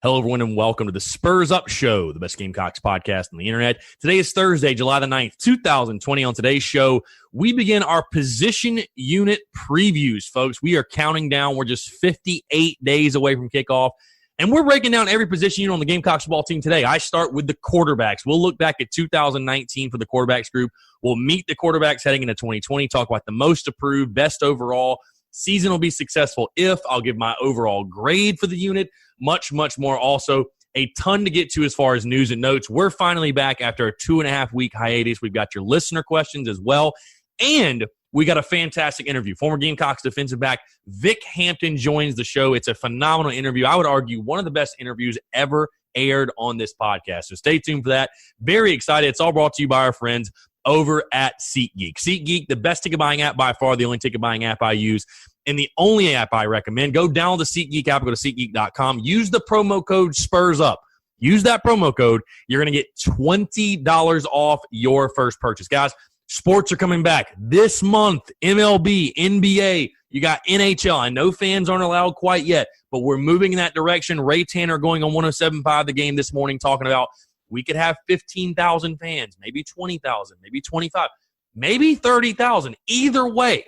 Hello, everyone, and welcome to the Spurs Up Show, the best Gamecocks podcast on the internet. Today is Thursday, July the 9th, 2020. On today's show, we begin our position unit previews, folks. We are counting down. We're just 58 days away from kickoff, and we're breaking down every position unit on the Gamecocks football team today. I start with the quarterbacks. We'll look back at 2019 for the quarterbacks group. We'll meet the quarterbacks heading into 2020, talk about the most approved, best overall. Season will be successful if I'll give my overall grade for the unit. Much more. Also, a ton to get to as far as news and notes. We're finally back after a 2.5-week hiatus. We've got your listener questions as well. And we got a fantastic interview. Former Gamecocks defensive back Vic Hampton joins the show. It's a phenomenal interview. I would argue one of the best interviews ever aired on this podcast. So stay tuned for that. Very excited. It's all brought to you by our friends over at SeatGeek. SeatGeek, the best ticket buying app by far, the only ticket buying app I use, and the only app I recommend. Go download the SeatGeek app, go to SeatGeek.com. Use the promo code SPURSUP. Use that promo code. You're going to get $20 off your first purchase. Guys, sports are coming back this month. MLB, NBA, you got NHL. I know fans aren't allowed quite yet, but we're moving in that direction. Ray Tanner going on 107.5 The Game this morning talking about we could have 15,000 fans, maybe 20,000, maybe 25, maybe 30,000. Either way,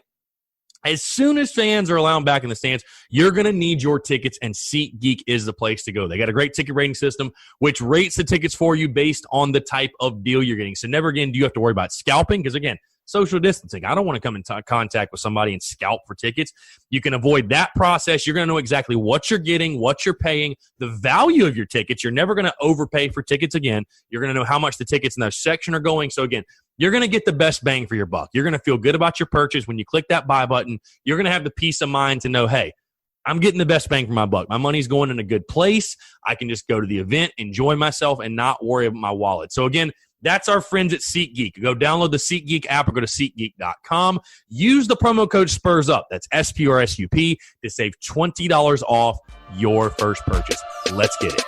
as soon as fans are allowed back in the stands, you're going to need your tickets, and SeatGeek is the place to go. They got a great ticket rating system, which rates the tickets for you based on the type of deal you're getting. So never again do you have to worry about scalping because, again, social distancing. I don't want to come in contact with somebody and scalp for tickets. You can avoid that process. You're going to know exactly what you're getting, what you're paying, the value of your tickets. You're never going to overpay for tickets again. You're going to know how much the tickets in that section are going. So, again, you're going to get the best bang for your buck. You're going to feel good about your purchase. When you click that buy button, you're going to have the peace of mind to know, hey, I'm getting the best bang for my buck. My money's going in a good place. I can just go to the event, enjoy myself, and not worry about my wallet. So, again, that's our friends at SeatGeek. Go download the SeatGeek app or go to SeatGeek.com. Use the promo code SPURSUP, that's SPURSUP, to save $20 off your first purchase. Let's get it.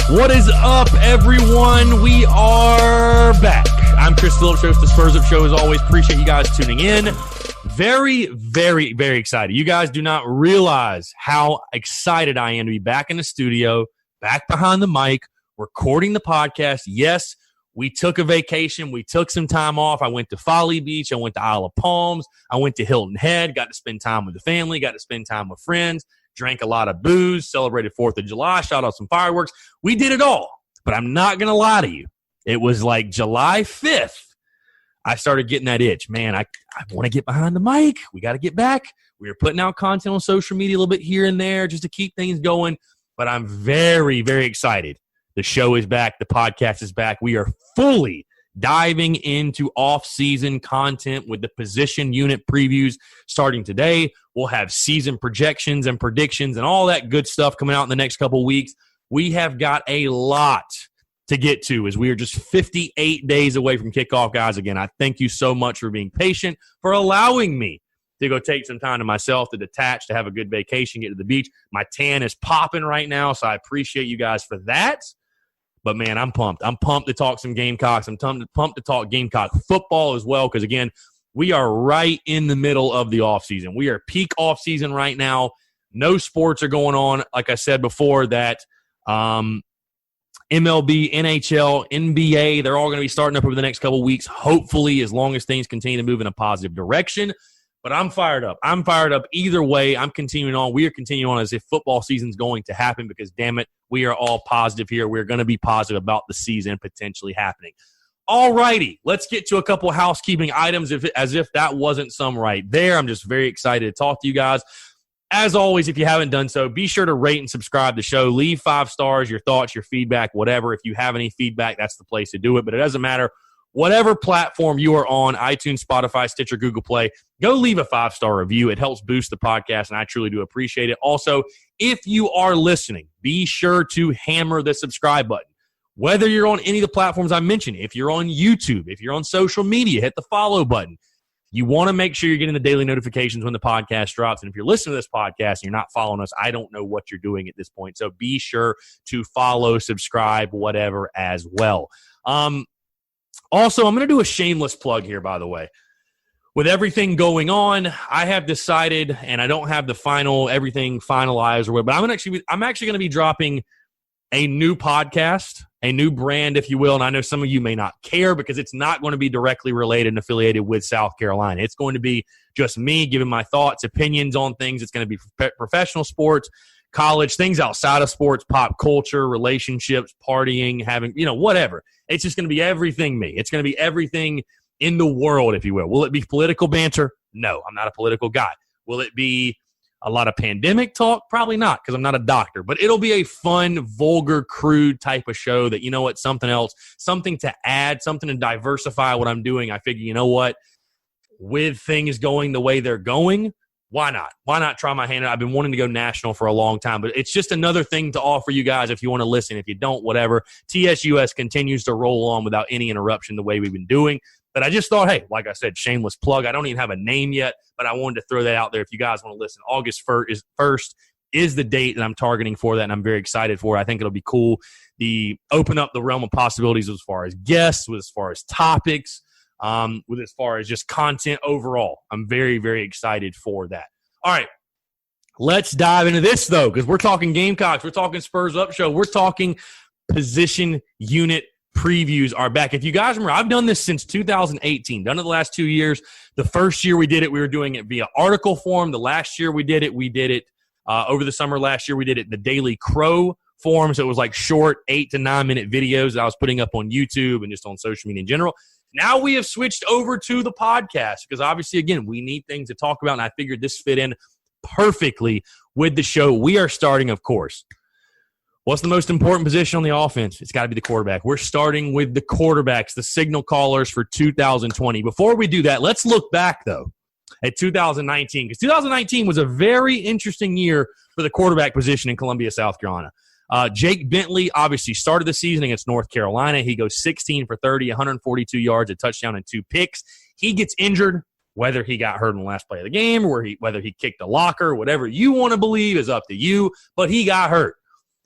What is up, everyone? We are back. I'm Chris Phillips, host of the Spurs Up Show. As always, appreciate you guys tuning in. Very excited. You guys do not realize how excited I am to be back in the studio, back behind the mic, recording the podcast. Yes, we took a vacation. We took some time off. I went to Folly Beach. I went to Isle of Palms. I went to Hilton Head. Got to spend time with the family. Got to spend time with friends. Drank a lot of booze, celebrated 4th of July, shot off some fireworks. We did it all. But I'm not going to lie to you. It was like July 5th, I started getting that itch. Man, I want to get behind the mic. We got to get back. We were putting out content on social media a little bit here and there just to keep things going. But I'm very excited. The show is back. The podcast is back. We are fully diving into off-season content with the position unit previews starting today. We'll have season projections and predictions and all that good stuff coming out in the next couple of weeks. We have got a lot to get to as we are just 58 days away from kickoff, guys. Again, I thank you so much for being patient, for allowing me to go take some time to myself, to detach, to have a good vacation, get to the beach. My tan is popping right now, so I appreciate you guys for that. But, man, I'm pumped. I'm pumped to talk some Gamecocks. I'm pumped to talk Gamecock football as well because, again, we are right in the middle of the offseason. We are peak offseason right now. No sports are going on. Like I said before, that MLB, NHL, NBA, they're all going to be starting up over the next couple of weeks, hopefully, as long as things continue to move in a positive direction. But I'm fired up. I'm fired up either way. I'm continuing on. We are continuing on as if football season's going to happen because, damn it, we are all positive here. We're going to be positive about the season potentially happening. All righty, let's get to a couple of housekeeping items as if that wasn't some right there. I'm just very excited to talk to you guys. As always, if you haven't done so, be sure to rate and subscribe to the show. Leave 5 stars, your thoughts, your feedback, whatever. If you have any feedback, that's the place to do it. But it doesn't matter. Whatever platform you are on, iTunes, Spotify, Stitcher, Google Play, go leave a 5-star review. It helps boost the podcast, and I truly do appreciate it. Also, if you are listening, be sure to hammer the subscribe button. Whether you're on any of the platforms I mentioned, if you're on YouTube, if you're on social media, hit the follow button. You want to make sure you're getting the daily notifications when the podcast drops. And if you're listening to this podcast and you're not following us, I don't know what you're doing at this point. So be sure to follow, subscribe, whatever as well. Also, I'm going to do a shameless plug here, by the way. With everything going on, I have decided, and I don't have everything finalized or whatever, but I'm actually going to be dropping a new podcast, a new brand, if you will. And I know some of you may not care because it's not going to be directly related and affiliated with South Carolina. It's going to be just me giving my thoughts, opinions on things. It's going to be professional sports, college, things outside of sports, pop culture, relationships, partying, having, whatever. It's just going to be everything me. It's going to be everything in the world, if you will. Will it be political banter? No, I'm not a political guy. Will it be a lot of pandemic talk? Probably not, because I'm not a doctor. But it'll be a fun, vulgar, crude type of show that, something else, something to add, something to diversify what I'm doing. I figure, with things going the way they're going, why not? Why not try my hand? I've been wanting to go national for a long time, but it's just another thing to offer you guys if you want to listen. If you don't, whatever. TSUS continues to roll on without any interruption the way we've been doing. But I just thought, hey, like I said, shameless plug. I don't even have a name yet, but I wanted to throw that out there if you guys want to listen. August 1st is the date that I'm targeting for that, and I'm very excited for it. I think it'll be cool. Open up the realm of possibilities as far as guests, as far as topics, with as far as just content overall. I'm very, very excited for that. All right, let's dive into this, though, because we're talking Gamecocks. We're talking Spurs Up Show. We're talking position unit previews are back. If you guys remember, I've done this since 2018, done it the last 2 years. The first year we did it, we were doing it via article form. The last year we did it over the summer last year. We did it in the Daily Crow form, so it was like short 8 to 9 minute videos that I was putting up on YouTube and just on social media in general. Now we have switched over to the podcast because obviously, again, we need things to talk about, and I figured this fit in perfectly with the show. We are starting, of course. What's the most important position on the offense? It's got to be the quarterback. We're starting with the quarterbacks, the signal callers for 2020. Before we do that, let's look back, though, at 2019, because 2019 was a very interesting year for the quarterback position in Columbia, South Carolina. Jake Bentley obviously started the season against North Carolina. He goes 16 for 30, 142 yards, a touchdown, and 2 picks. He gets injured. Whether he got hurt in the last play of the game or whether he kicked a locker, whatever you want to believe is up to you, but he got hurt.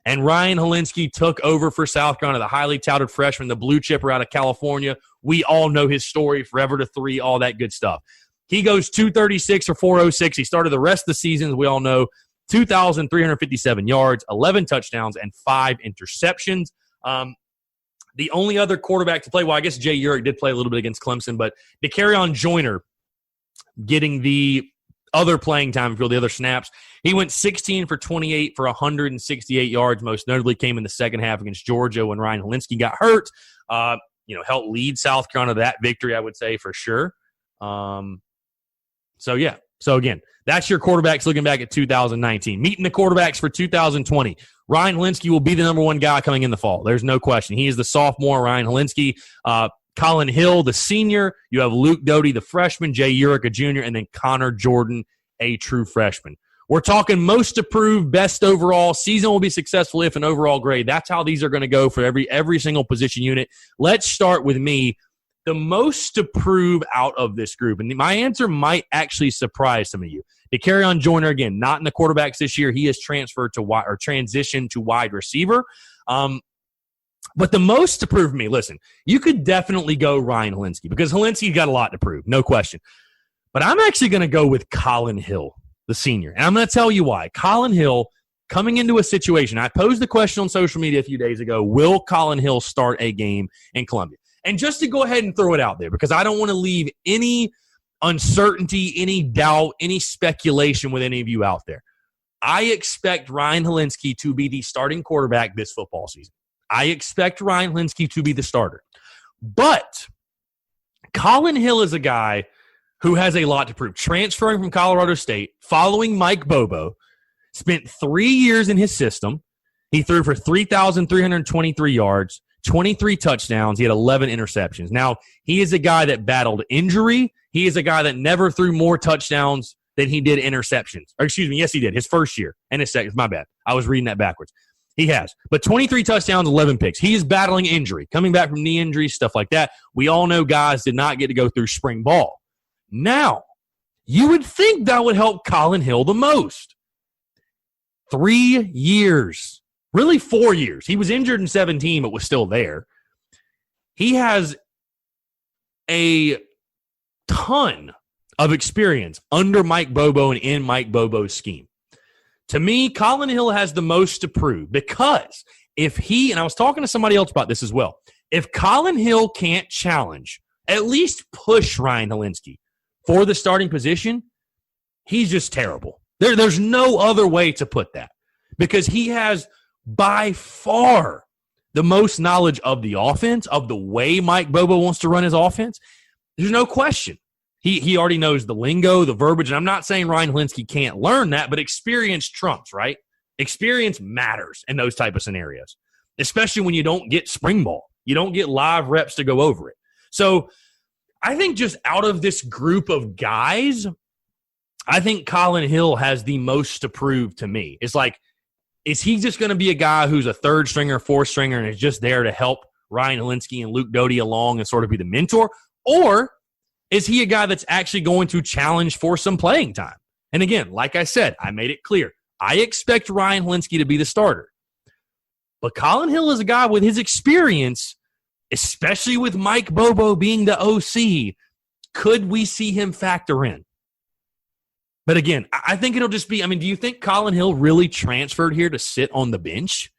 And Ryan Hilinski took over for South Carolina, the highly touted freshman, the blue chipper out of California. We all know his story, forever to 3, all that good stuff. He goes 236 for 406. He started the rest of the season, as we all know, 2,357 yards, 11 touchdowns, and 5 interceptions. The only other quarterback to play, well, I guess Jay Urich did play a little bit against Clemson, but DeCarrion Joyner getting the other playing time, the other snaps. He went 16 for 28 for 168 yards. Most notably came in the second half against Georgia when Ryan Hilinski got hurt. Helped lead South Carolina to that victory, I would say, for sure. So again, that's your quarterbacks looking back at 2019. Meeting the quarterbacks for 2020. Ryan Hilinski will be the number one guy coming in the fall. There's no question. He is the sophomore, Ryan Hilinski. Colin Hill, the senior. You have Luke Doty, the freshman, Jay Urich, a junior, and then Connor Jordan, a true freshman. We're talking most approved, best overall. Season will be successful if an overall grade. That's how these are going to go for every single position unit. Let's start with me. The most to prove out of this group, and my answer might actually surprise some of you. DeCarrion Joyner, again, not in the quarterbacks this year. He has transitioned to wide receiver. But the most to prove me, listen, you could definitely go Ryan Hilinski because Hilinski's got a lot to prove, no question. But I'm actually going to go with Collin Hill, the senior. And I'm going to tell you why. Collin Hill, coming into a situation, I posed the question on social media a few days ago, will Collin Hill start a game in Columbia? And just to go ahead and throw it out there, because I don't want to leave any uncertainty, any doubt, any speculation with any of you out there. I expect Ryan Hilinski to be the starting quarterback this football season. I expect Ryan Hilinski to be the starter. But Colin Hill is a guy who has a lot to prove. Transferring from Colorado State, following Mike Bobo, spent 3 years in his system. He threw for 3,323 yards, 23 touchdowns. He had 11 interceptions. Now, he is a guy that battled injury. He is a guy that never threw more touchdowns than he did interceptions. Or excuse me, yes, he did. His first year and his second. My bad. I was reading that backwards. He has. But 23 touchdowns, 11 picks. He is battling injury, coming back from knee injuries, stuff like that. We all know guys did not get to go through spring ball. Now, you would think that would help Colin Hill the most. 3 years, really 4 years. He was injured in 17, but was still there. He has a ton of experience under Mike Bobo and in Mike Bobo's scheme. To me, Colin Hill has the most to prove because if he, and I was talking to somebody else about this as well, if Colin Hill can't challenge, at least push Ryan Hilinski for the starting position, he's just terrible. There's no other way to put that because he has by far the most knowledge of the offense, of the way Mike Bobo wants to run his offense. There's no question. He already knows the lingo, the verbiage, and I'm not saying Ryan Hilinski can't learn that, but experience trumps, right? Experience matters in those type of scenarios, especially when you don't get spring ball. You don't get live reps to go over it. So I think just out of this group of guys, I think Colin Hill has the most to prove to me. It's like, is he just going to be a guy who's a third stringer, fourth stringer, and is just there to help Ryan Hilinski and Luke Doty along and sort of be the mentor? Or is he a guy that's actually going to challenge for some playing time? And again, like I said, I made it clear. I expect Ryan Hilinski to be the starter. But Colin Hill is a guy with his experience, especially with Mike Bobo being the OC. Could we see him factor in? But again, I think it'll just be, do you think Colin Hill really transferred here to sit on the bench?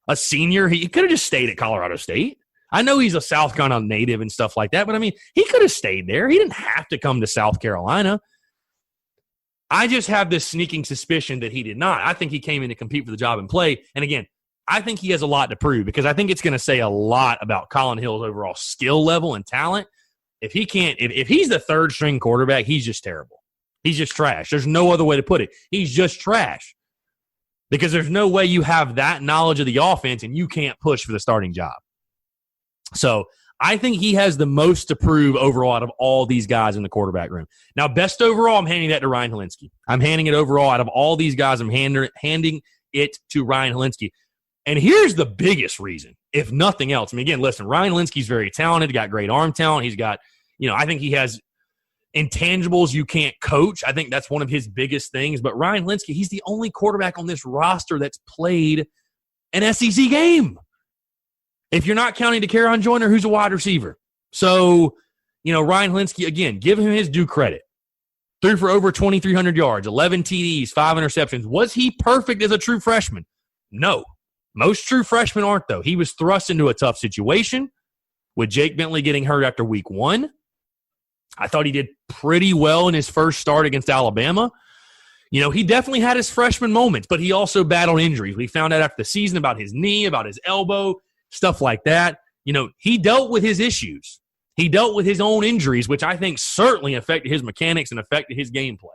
A senior? He could have just stayed at Colorado State. I know he's a South Carolina native and stuff like that, but he could have stayed there. He didn't have to come to South Carolina. I just have this sneaking suspicion that he did not. I think he came in to compete for the job and play. And again, I think he has a lot to prove because I think it's going to say a lot about Colin Hill's overall skill level and talent. If he's the third string quarterback, he's just terrible. He's just trash. There's no other way to put it. He's just trash because there's no way you have that knowledge of the offense and you can't push for the starting job. So I think he has the most to prove overall out of all these guys in the quarterback room. Now, best overall, I'm handing that to Ryan Hilinski. I'm handing it overall out of all these guys. I'm handing it to Ryan Hilinski. And here's the biggest reason, if nothing else. Again, listen, Ryan Hilinski's very talented, got great arm talent. He's got, I think he has intangibles you can't coach. I think that's one of his biggest things. But Ryan Hilinski, he's the only quarterback on this roster that's played an SEC game. If you're not counting DeCarron Joyner, who's a wide receiver. So, Ryan Hilinski, again, give him his due credit. Threw for over 2,300 yards, 11 TDs, 5 interceptions. Was he perfect as a true freshman? No. Most true freshmen aren't, though. He was thrust into a tough situation with Jake Bentley getting hurt after week 1. I thought he did pretty well in his first start against Alabama. He definitely had his freshman moments, but he also battled injuries. We found out after the season about his knee, about his elbow, stuff like that. He dealt with his issues. He dealt with his own injuries, which I think certainly affected his mechanics and affected his gameplay.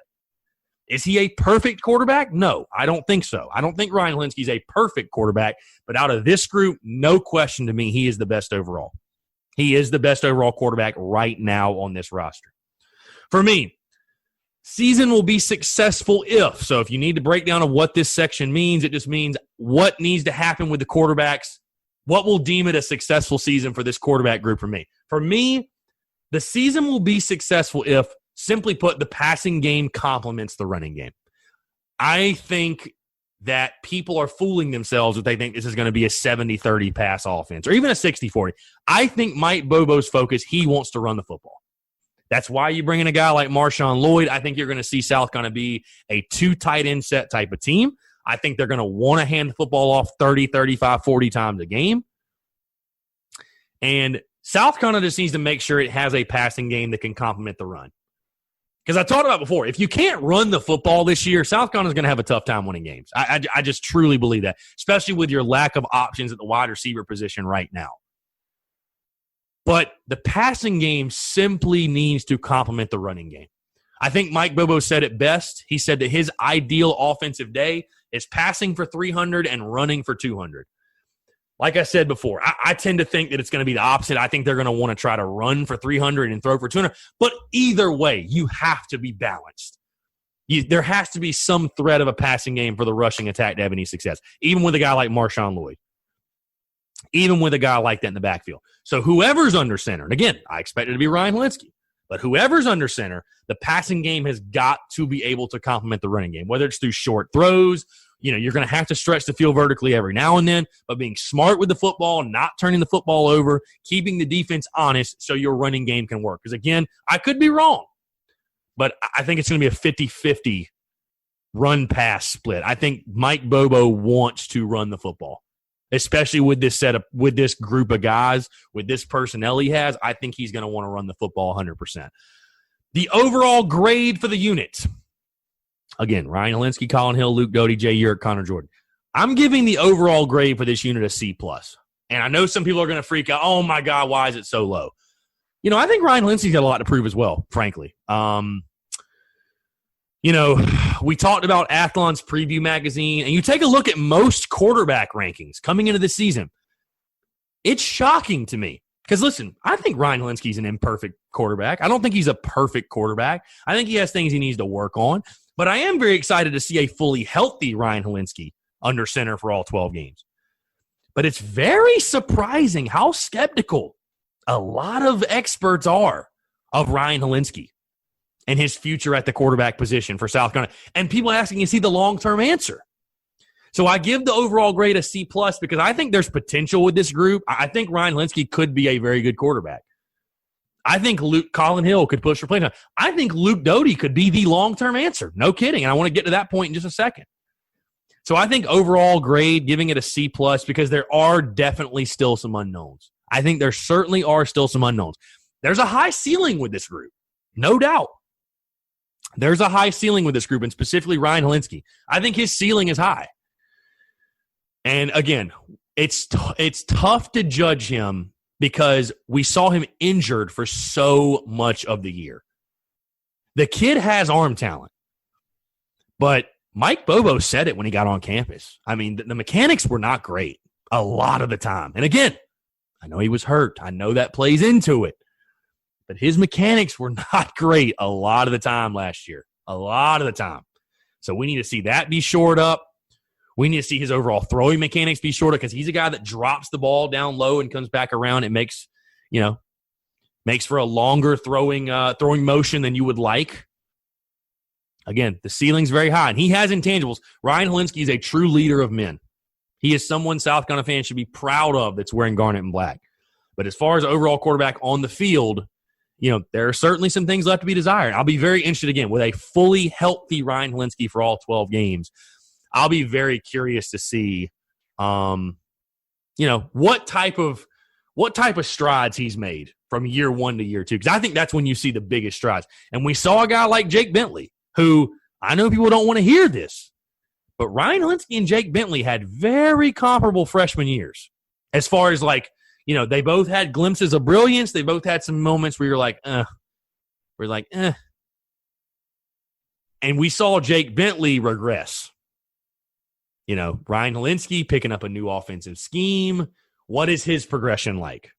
Is he a perfect quarterback? No, I don't think so. I don't think Ryan Hilinski's a perfect quarterback, but out of this group, no question to me, he is the best overall. He is the best overall quarterback right now on this roster. For me, season will be successful if. So if you need to break down of what this section means, it just means what needs to happen with the quarterbacks. What will deem it a successful season for this quarterback group for me? For me, the season will be successful if, simply put, the passing game complements the running game. I think that people are fooling themselves if they think this is going to be a 70-30 pass offense or even a 60-40. I think Mike Bobo's focus, he wants to run the football. That's why you bring in a guy like Marshawn Lloyd. I think you're going to see South going to be a 2 tight end set type of team. I think they're going to want to hand the football off 30, 35, 40 times a game. And South Carolina just needs to make sure it has a passing game that can complement the run. Because I talked about before, if you can't run the football this year, South Carolina's going to have a tough time winning games. I just truly believe that, especially with your lack of options at the wide receiver position right now. But the passing game simply needs to complement the running game. I think Mike Bobo said it best. He said that his ideal offensive day is passing for 300 and running for 200. Like I said before, I tend to think that it's going to be the opposite. I think they're going to want to try to run for 300 and throw for 200. But either way, you have to be balanced. There has to be some threat of a passing game for the rushing attack to have any success, even with a guy like Marshawn Lloyd, even with a guy like that in the backfield. So whoever's under center, and again, I expect it to be Ryan Hilinski. But whoever's under center, the passing game has got to be able to complement the running game, whether it's through short throws. You're going to have to stretch the field vertically every now and then, but being smart with the football, not turning the football over, keeping the defense honest so your running game can work. Because, again, I could be wrong, but I think it's going to be a 50-50 run-pass split. I think Mike Bobo wants to run the football, especially with this setup, with this group of guys, with this personnel he has. I think he's going to want to run the football 100%. The overall grade for the unit, again, Ryan Hilinski, Colin Hill, Luke Doty, Jay Urich, Connor Jordan. I'm giving the overall grade for this unit a C+. And I know some people are going to freak out, oh, my God, why is it so low? I think Ryan Hilinski's got a lot to prove as well, frankly. We talked about Athlon's preview magazine, and you take a look at most quarterback rankings coming into the season. It's shocking to me because, listen, I think Ryan Hilinski's an imperfect quarterback. I don't think he's a perfect quarterback. I think he has things he needs to work on, but I am very excited to see a fully healthy Ryan Hilinski under center for all 12 games. But it's very surprising how skeptical a lot of experts are of Ryan Hilinski and his future at the quarterback position for South Carolina. And people asking, is he the long-term answer? So I give the overall grade a C+ because I think there's potential with this group. I think Ryan Hilinski could be a very good quarterback. I think Colin Hill could push for playtime. I think Luke Doty could be the long-term answer. No kidding. And I want to get to that point in just a second. So I think overall grade, giving it a C+ because there are definitely still some unknowns. I think there certainly are still some unknowns. There's a high ceiling with this group, no doubt. There's a high ceiling with this group, and specifically Ryan Hilinski. I think his ceiling is high. And again, it's tough to judge him because we saw him injured for so much of the year. The kid has arm talent, but Mike Bobo said it when he got on campus. I mean, the mechanics were not great a lot of the time. And again, I know he was hurt. I know that plays into it. But his mechanics were not great a lot of the time last year. A lot of the time. So we need to see that be shored up. We need to see his overall throwing mechanics be shored up because he's a guy that drops the ball down low and comes back around. It makes for a longer throwing motion than you would like. Again, the ceiling's very high, and he has intangibles. Ryan Hilinski is a true leader of men. He is someone South Carolina fans should be proud of that's wearing garnet and black. But as far as overall quarterback on the field, there are certainly some things left to be desired. I'll be very interested, again, with a fully healthy Ryan Hilinski for all 12 games. I'll be very curious to see, what type of strides he's made from year one to year two. Because I think that's when you see the biggest strides. And we saw a guy like Jake Bentley, who I know people don't want to hear this, but Ryan Hilinski and Jake Bentley had very comparable freshman years as far as they both had glimpses of brilliance. They both had some moments where you're like, We're like, And we saw Jake Bentley regress. Ryan Hilinski picking up a new offensive scheme. What is his progression like?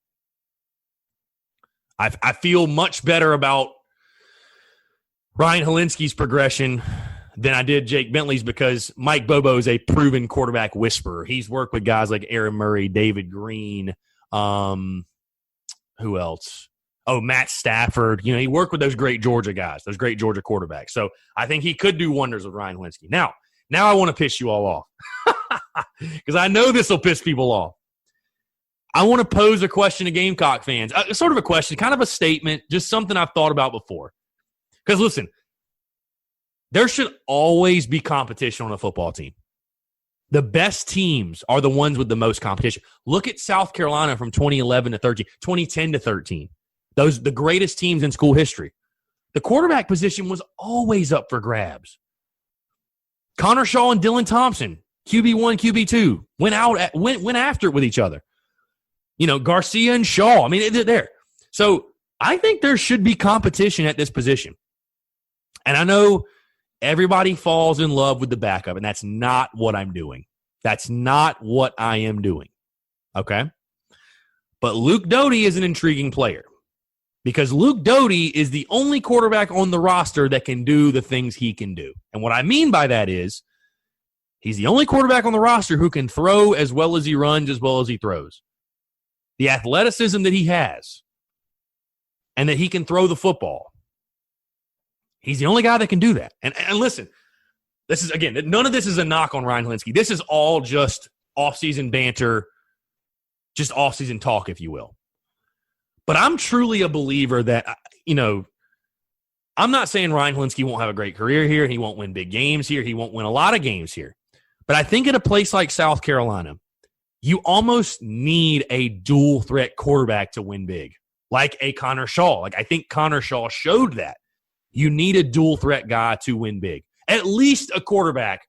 I feel much better about Ryan Hilinski's progression than I did Jake Bentley's because Mike Bobo is a proven quarterback whisperer. He's worked with guys like Aaron Murray, David Green, who else? Oh, Matt Stafford. He worked with those great Georgia guys, those great Georgia quarterbacks. So I think he could do wonders with Ryan Hilinski. Now I want to piss you all off because I know this will piss people off. I want to pose a question to Gamecock fans, sort of a question, kind of a statement, just something I've thought about before. Because listen, there should always be competition on a football team. The best teams are the ones with the most competition. Look at South Carolina from 2011 to 13, 2010 to 13. The greatest teams in school history. The quarterback position was always up for grabs. Connor Shaw and Dylan Thompson, QB1, QB2, went after it with each other. Garcia and Shaw. I mean, they're there. So I think there should be competition at this position. And I know everybody falls in love with the backup, and that's not what I'm doing. That's not what I am doing. Okay? But Luke Doty is an intriguing player because Luke Doty is the only quarterback on the roster that can do the things he can do. And what I mean by that is he's the only quarterback on the roster who can throw as well as he runs, as well as he throws. The athleticism that he has and that he can throw the football. He's the only guy that can do that. And listen, this is, again, none of this is a knock on Ryan Hilinski. This is all just offseason banter, just offseason talk, if you will. But I'm truly a believer that, I'm not saying Ryan Hilinski won't have a great career here. He won't win big games here. He won't win a lot of games here. But I think at a place like South Carolina, you almost need a dual threat quarterback to win big, like a Connor Shaw. Like, I think Connor Shaw showed that. You need a dual threat guy to win big. At least a quarterback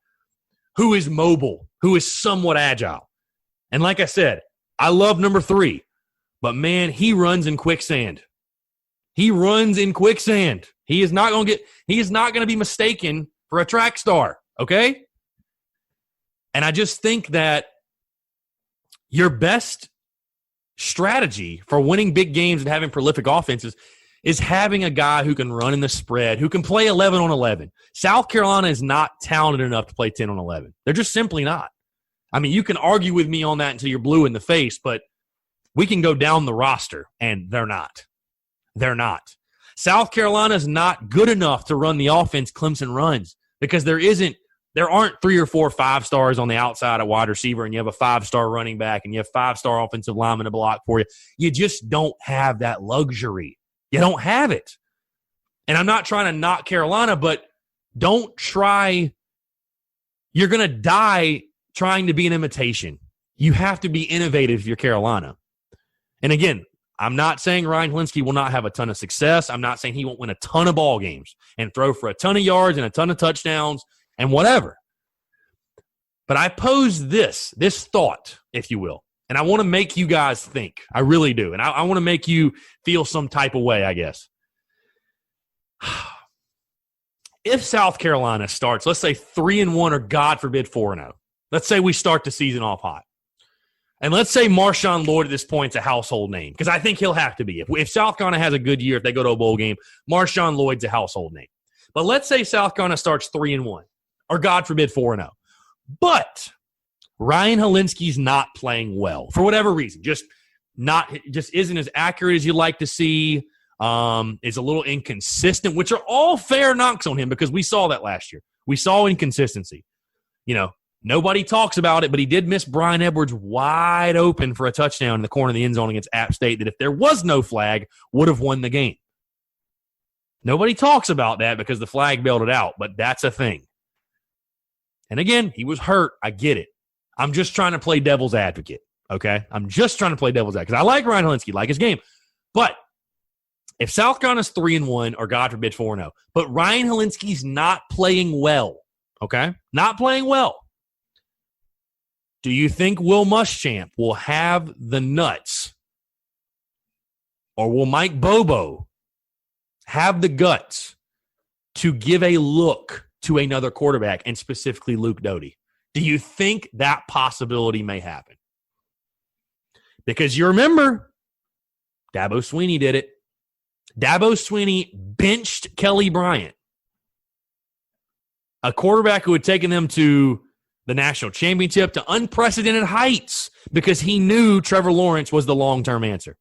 who is mobile, who is somewhat agile. And like I said, I love number 3, but man, he runs in quicksand. He runs in quicksand. He is not going to be mistaken for a track star, okay? And I just think that your best strategy for winning big games and having prolific offenses is having a guy who can run in the spread, who can play 11 on 11. South Carolina is not talented enough to play 10 on 11. They're just simply not. I mean, you can argue with me on that until you're blue in the face, but we can go down the roster, and they're not. They're not. South Carolina is not good enough to run the offense Clemson runs because there aren't 3 or 4 5-stars on the outside at wide receiver, and you have a 5-star running back, and you have 5-star offensive lineman to block for you. You just don't have that luxury. You don't have it. And I'm not trying to knock Carolina, but don't try. You're going to die trying to be an imitation. You have to be innovative if you're Carolina. And again, I'm not saying Ryan Hilinski will not have a ton of success. I'm not saying he won't win a ton of ball games and throw for a ton of yards and a ton of touchdowns and whatever. But I pose this thought, if you will. And I want to make you guys think. I really do. And I want to make you feel some type of way, I guess. If South Carolina starts, let's say 3-1 or God forbid 4-0. Let's say we start the season off hot. And let's say Marshawn Lloyd at this point is a household name, because I think he'll have to be. If South Carolina has a good year, if they go to a bowl game, Marshawn Lloyd's a household name. But let's say South Carolina starts 3-1 or God forbid 4-0. But Ryan Hilinski's not playing well for whatever reason. Just isn't as accurate as you'd like to see. Is a little inconsistent, which are all fair knocks on him because we saw that last year. We saw inconsistency. Nobody talks about it, but he did miss Brian Edwards wide open for a touchdown in the corner of the end zone against App State that if there was no flag, would have won the game. Nobody talks about that because the flag bailed it out, but that's a thing. And again, he was hurt. I get it. I'm just trying to play devil's advocate, okay? I'm just trying to play devil's advocate because I like Ryan Hilinski, like his game. But if South Carolina's 3-1 or God forbid 4-0, but Ryan Hilinski's not playing well, okay? Not playing well. Do you think Will Muschamp will have the nuts, or will Mike Bobo have the guts to give a look to another quarterback, and specifically Luke Doty? Do you think that possibility may happen? Because you remember, Dabo Swinney did it. Dabo Swinney benched Kelly Bryant, a quarterback who had taken them to the national championship, to unprecedented heights, because he knew Trevor Lawrence was the long-term answer.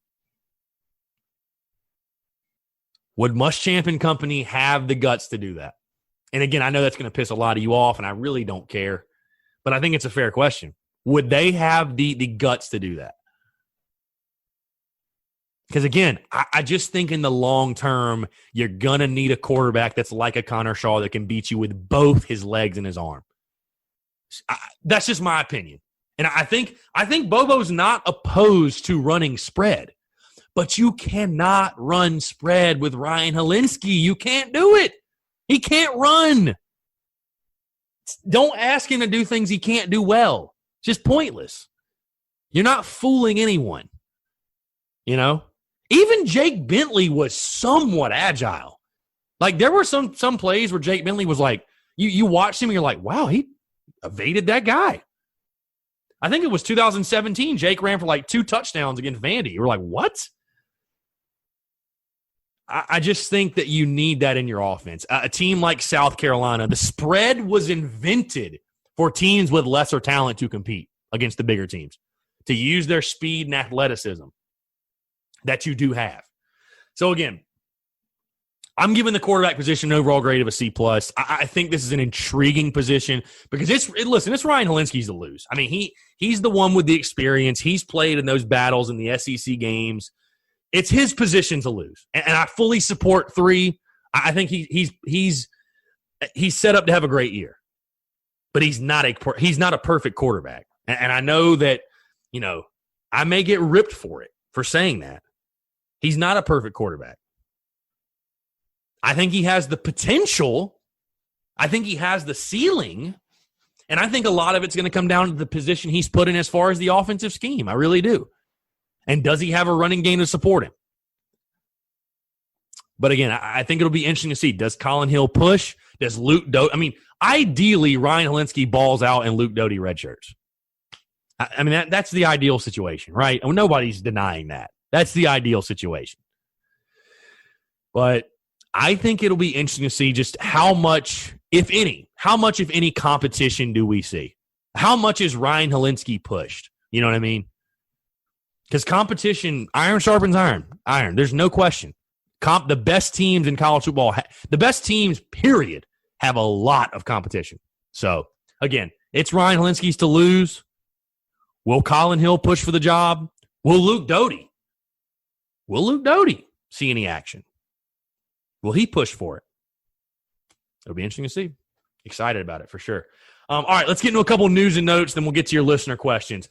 Would Muschamp and company have the guts to do that? And again, I know that's going to piss a lot of you off, and I really don't care, but I think it's a fair question. Would they have the guts to do that? Because again, I just think in the long term, you're going to need a quarterback that's like a Connor Shaw that can beat you with both his legs and his arm. That's just my opinion. And I think Bobo's not opposed to running spread, but you cannot run spread with Ryan Hilinski. You can't do it. He can't run. Don't ask him to do things he can't do well. It's just pointless. You're not fooling anyone. Even Jake Bentley was somewhat agile. Like, there were some plays where Jake Bentley was like, you watched him and you're like, wow, he evaded that guy. I think it was 2017. Jake ran for like 2 touchdowns against Vandy. You were like, what? I just think that you need that in your offense. A team like South Carolina, the spread was invented for teams with lesser talent to compete against the bigger teams, to use their speed and athleticism that you do have. So again, I'm giving the quarterback position an overall grade of a C+. I think this is an intriguing position because it's Ryan Hilinski's to lose. I mean, he's the one with the experience. He's played in those battles in the SEC games. It's his position to lose, and I fully support 3. I think he's set up to have a great year, but he's not a perfect quarterback. And I know that, I may get ripped for saying that. He's not a perfect quarterback. I think he has the potential. I think he has the ceiling. And I think a lot of it's going to come down to the position he's put in as far as the offensive scheme. I really do. And does he have a running game to support him? But again, I think it'll be interesting to see. Does Colin Hill push? Does Luke Doty? I mean, ideally, Ryan Hilinski balls out and Luke Doty redshirts. I mean, that's the ideal situation, right? I mean, nobody's denying that. That's the ideal situation. But I think it'll be interesting to see just how much, if any, competition do we see? How much is Ryan Hilinski pushed? You know what I mean? Because competition, iron sharpens iron. There's no question. The best teams in college football, the best teams, period, have a lot of competition. So, again, it's Ryan Hilinski's to lose. Will Colin Hill push for the job? Will Luke Doty see any action? Will he push for it? It'll be interesting to see. Excited about it for sure. All right, let's get into a couple news and notes, then we'll get to your listener questions.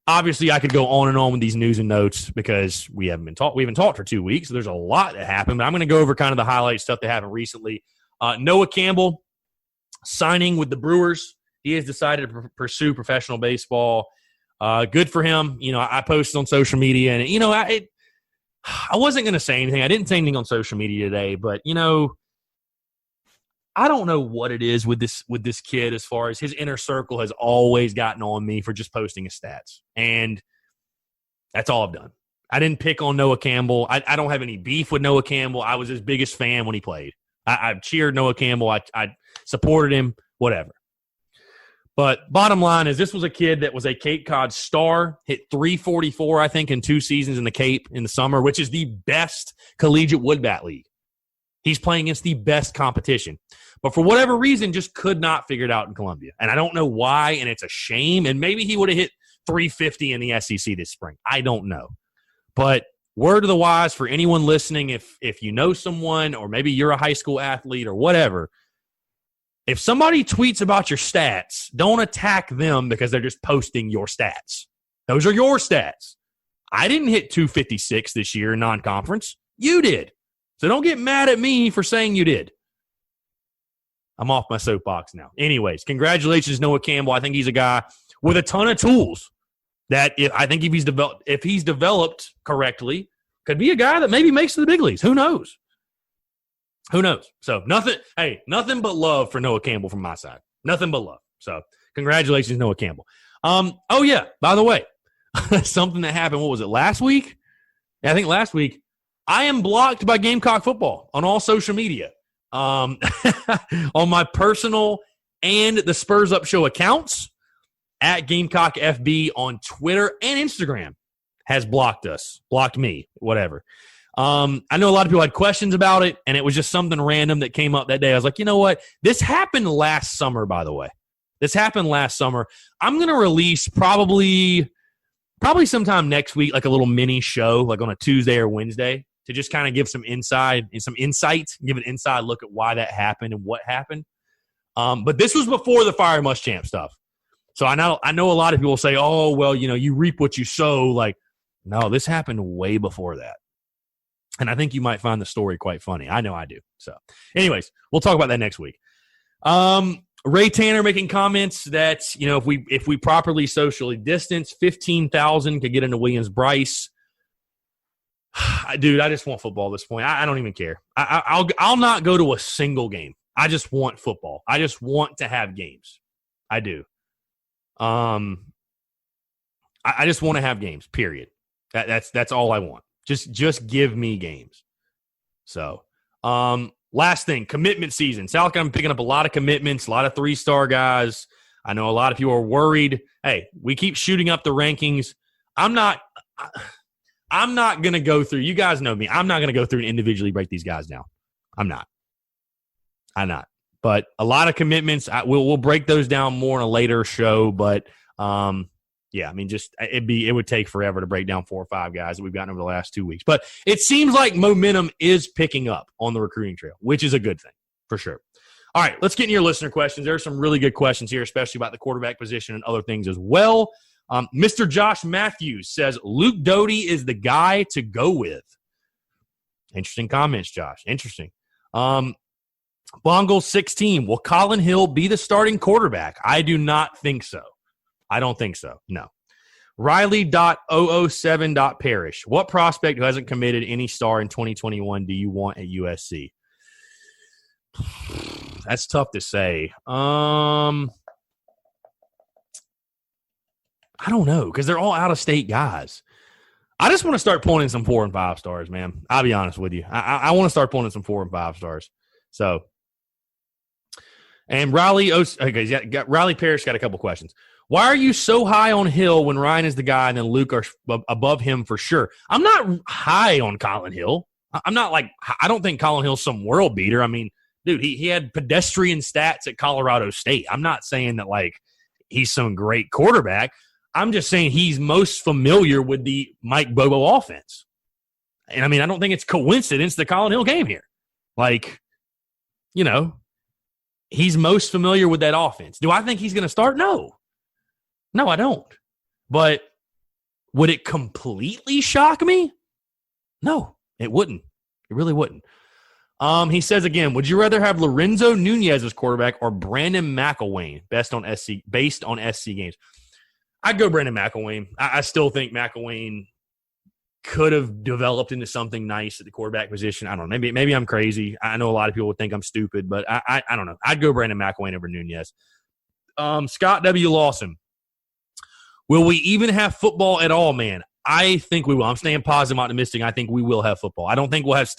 Obviously, I could go on and on with these news and notes because we haven't talked for 2 weeks, so there's a lot that happened, but I'm going to go over kind of the highlight stuff that happened recently. Noah Campbell signing with the Brewers. He has decided to pursue professional baseball. Good for him. I posted on social media, and, I wasn't going to say anything. I didn't say anything on social media today, but, I don't know what it is with this kid as far as his inner circle has always gotten on me for just posting his stats. And that's all I've done. I didn't pick on Noah Campbell. I don't have any beef with Noah Campbell. I was his biggest fan when he played. I cheered Noah Campbell. I supported him, whatever. But bottom line is this was a kid that was a Cape Cod star, hit .344, I think, in 2 seasons in the Cape in the summer, which is the best collegiate wood bat league. He's playing against the best competition. But for whatever reason, just could not figure it out in Columbia. And I don't know why, and it's a shame. And maybe he would have hit .350 in the SEC this spring. I don't know. But word of the wise for anyone listening, if you know someone or maybe you're a high school athlete or whatever, if somebody tweets about your stats, don't attack them because they're just posting your stats. Those are your stats. I didn't hit .256 this year in non-conference. You did. So don't get mad at me for saying you did. I'm off my soapbox now. Anyways, congratulations, Noah Campbell. I think he's a guy with a ton of tools that if he's developed correctly, could be a guy that maybe makes it to the big leagues. Who knows? So nothing but love for Noah Campbell from my side. Nothing but love. So congratulations, Noah Campbell. Oh yeah, by the way, something that happened, what was it, last week? Yeah, I think last week. I am blocked by Gamecock football on all social media. On my personal and the Spurs Up Show accounts, at Gamecock FB on Twitter and Instagram has blocked me, whatever. I know a lot of people had questions about it, and it was just something random that came up that day. I was like, you know what? This happened last summer, by the way. I'm going to release probably sometime next week, like a little mini show, like on a Tuesday or Wednesday, to just kind of give some insight, give an inside look at why that happened and what happened. But this was before the Fire Muschamp stuff. So I know a lot of people say, oh, well, you reap what you sow. Like, no, this happened way before that. And I think you might find the story quite funny. I know I do. So anyways, we'll talk about that next week. Ray Tanner making comments that, if we properly socially distance, 15,000 could get into Williams-Brice. Dude, I just want football at this point. I don't even care. I'll not go to a single game. I just want football. I just want to have games. I do. I just want to have games, period. That's all I want. Just give me games. So, last thing, commitment season. South Carolina picking up a lot of commitments, a lot of 3-star guys. I know a lot of people are worried. Hey, we keep shooting up the rankings. I'm not going to go through, you guys know me, I'm not going to go through and individually break these guys down. I'm not. But a lot of commitments, we'll break those down more in a later show. But, yeah, I mean, just it would take forever to break down 4 or 5 guys that we've gotten over the last 2 weeks. But it seems like momentum is picking up on the recruiting trail, which is a good thing for sure. All right, let's get into your listener questions. There are some really good questions here, especially about the quarterback position and other things as well. Mr. Josh Matthews says, Luke Doty is the guy to go with. Interesting comments, Josh. Interesting. Bongle 16, will Colin Hill be the starting quarterback? I do not think so. I don't think so. No. Riley.007.Parish. What prospect who hasn't committed any star in 2021 do you want at USC? That's tough to say. I don't know because they're all out-of-state guys. I just want to start pulling in some 4 and 5 stars, man. I'll be honest with you. I want to start pulling in some 4 and 5 stars. So, and Riley Parrish got a couple questions. Why are you so high on Hill when Ryan is the guy and then Luke are above him for sure? I'm not high on Colin Hill. I'm not like – I don't think Colin Hill's some world beater. I mean, dude, he had pedestrian stats at Colorado State. I'm not saying that, like, he's some great quarterback. I'm just saying he's most familiar with the Mike Bobo offense. And, I mean, I don't think it's coincidence that Colin Hill came here. Like, you know, he's most familiar with that offense. Do I think he's going to start? No. No, I don't. But would it completely shock me? No, it wouldn't. It really wouldn't. He says again, would you rather have Lorenzo Nunez as quarterback or Brandon McElwain based on SC games? I'd go Brandon McElwain. I still think McElwain could have developed into something nice at the quarterback position. I don't know. Maybe I'm crazy. I know a lot of people would think I'm stupid, but I don't know. I'd go Brandon McElwain over Nunez. Scott W. Lawson. Will we even have football at all, man? I think we will. I'm staying positive, optimistic. I think we will have football. I don't think we'll have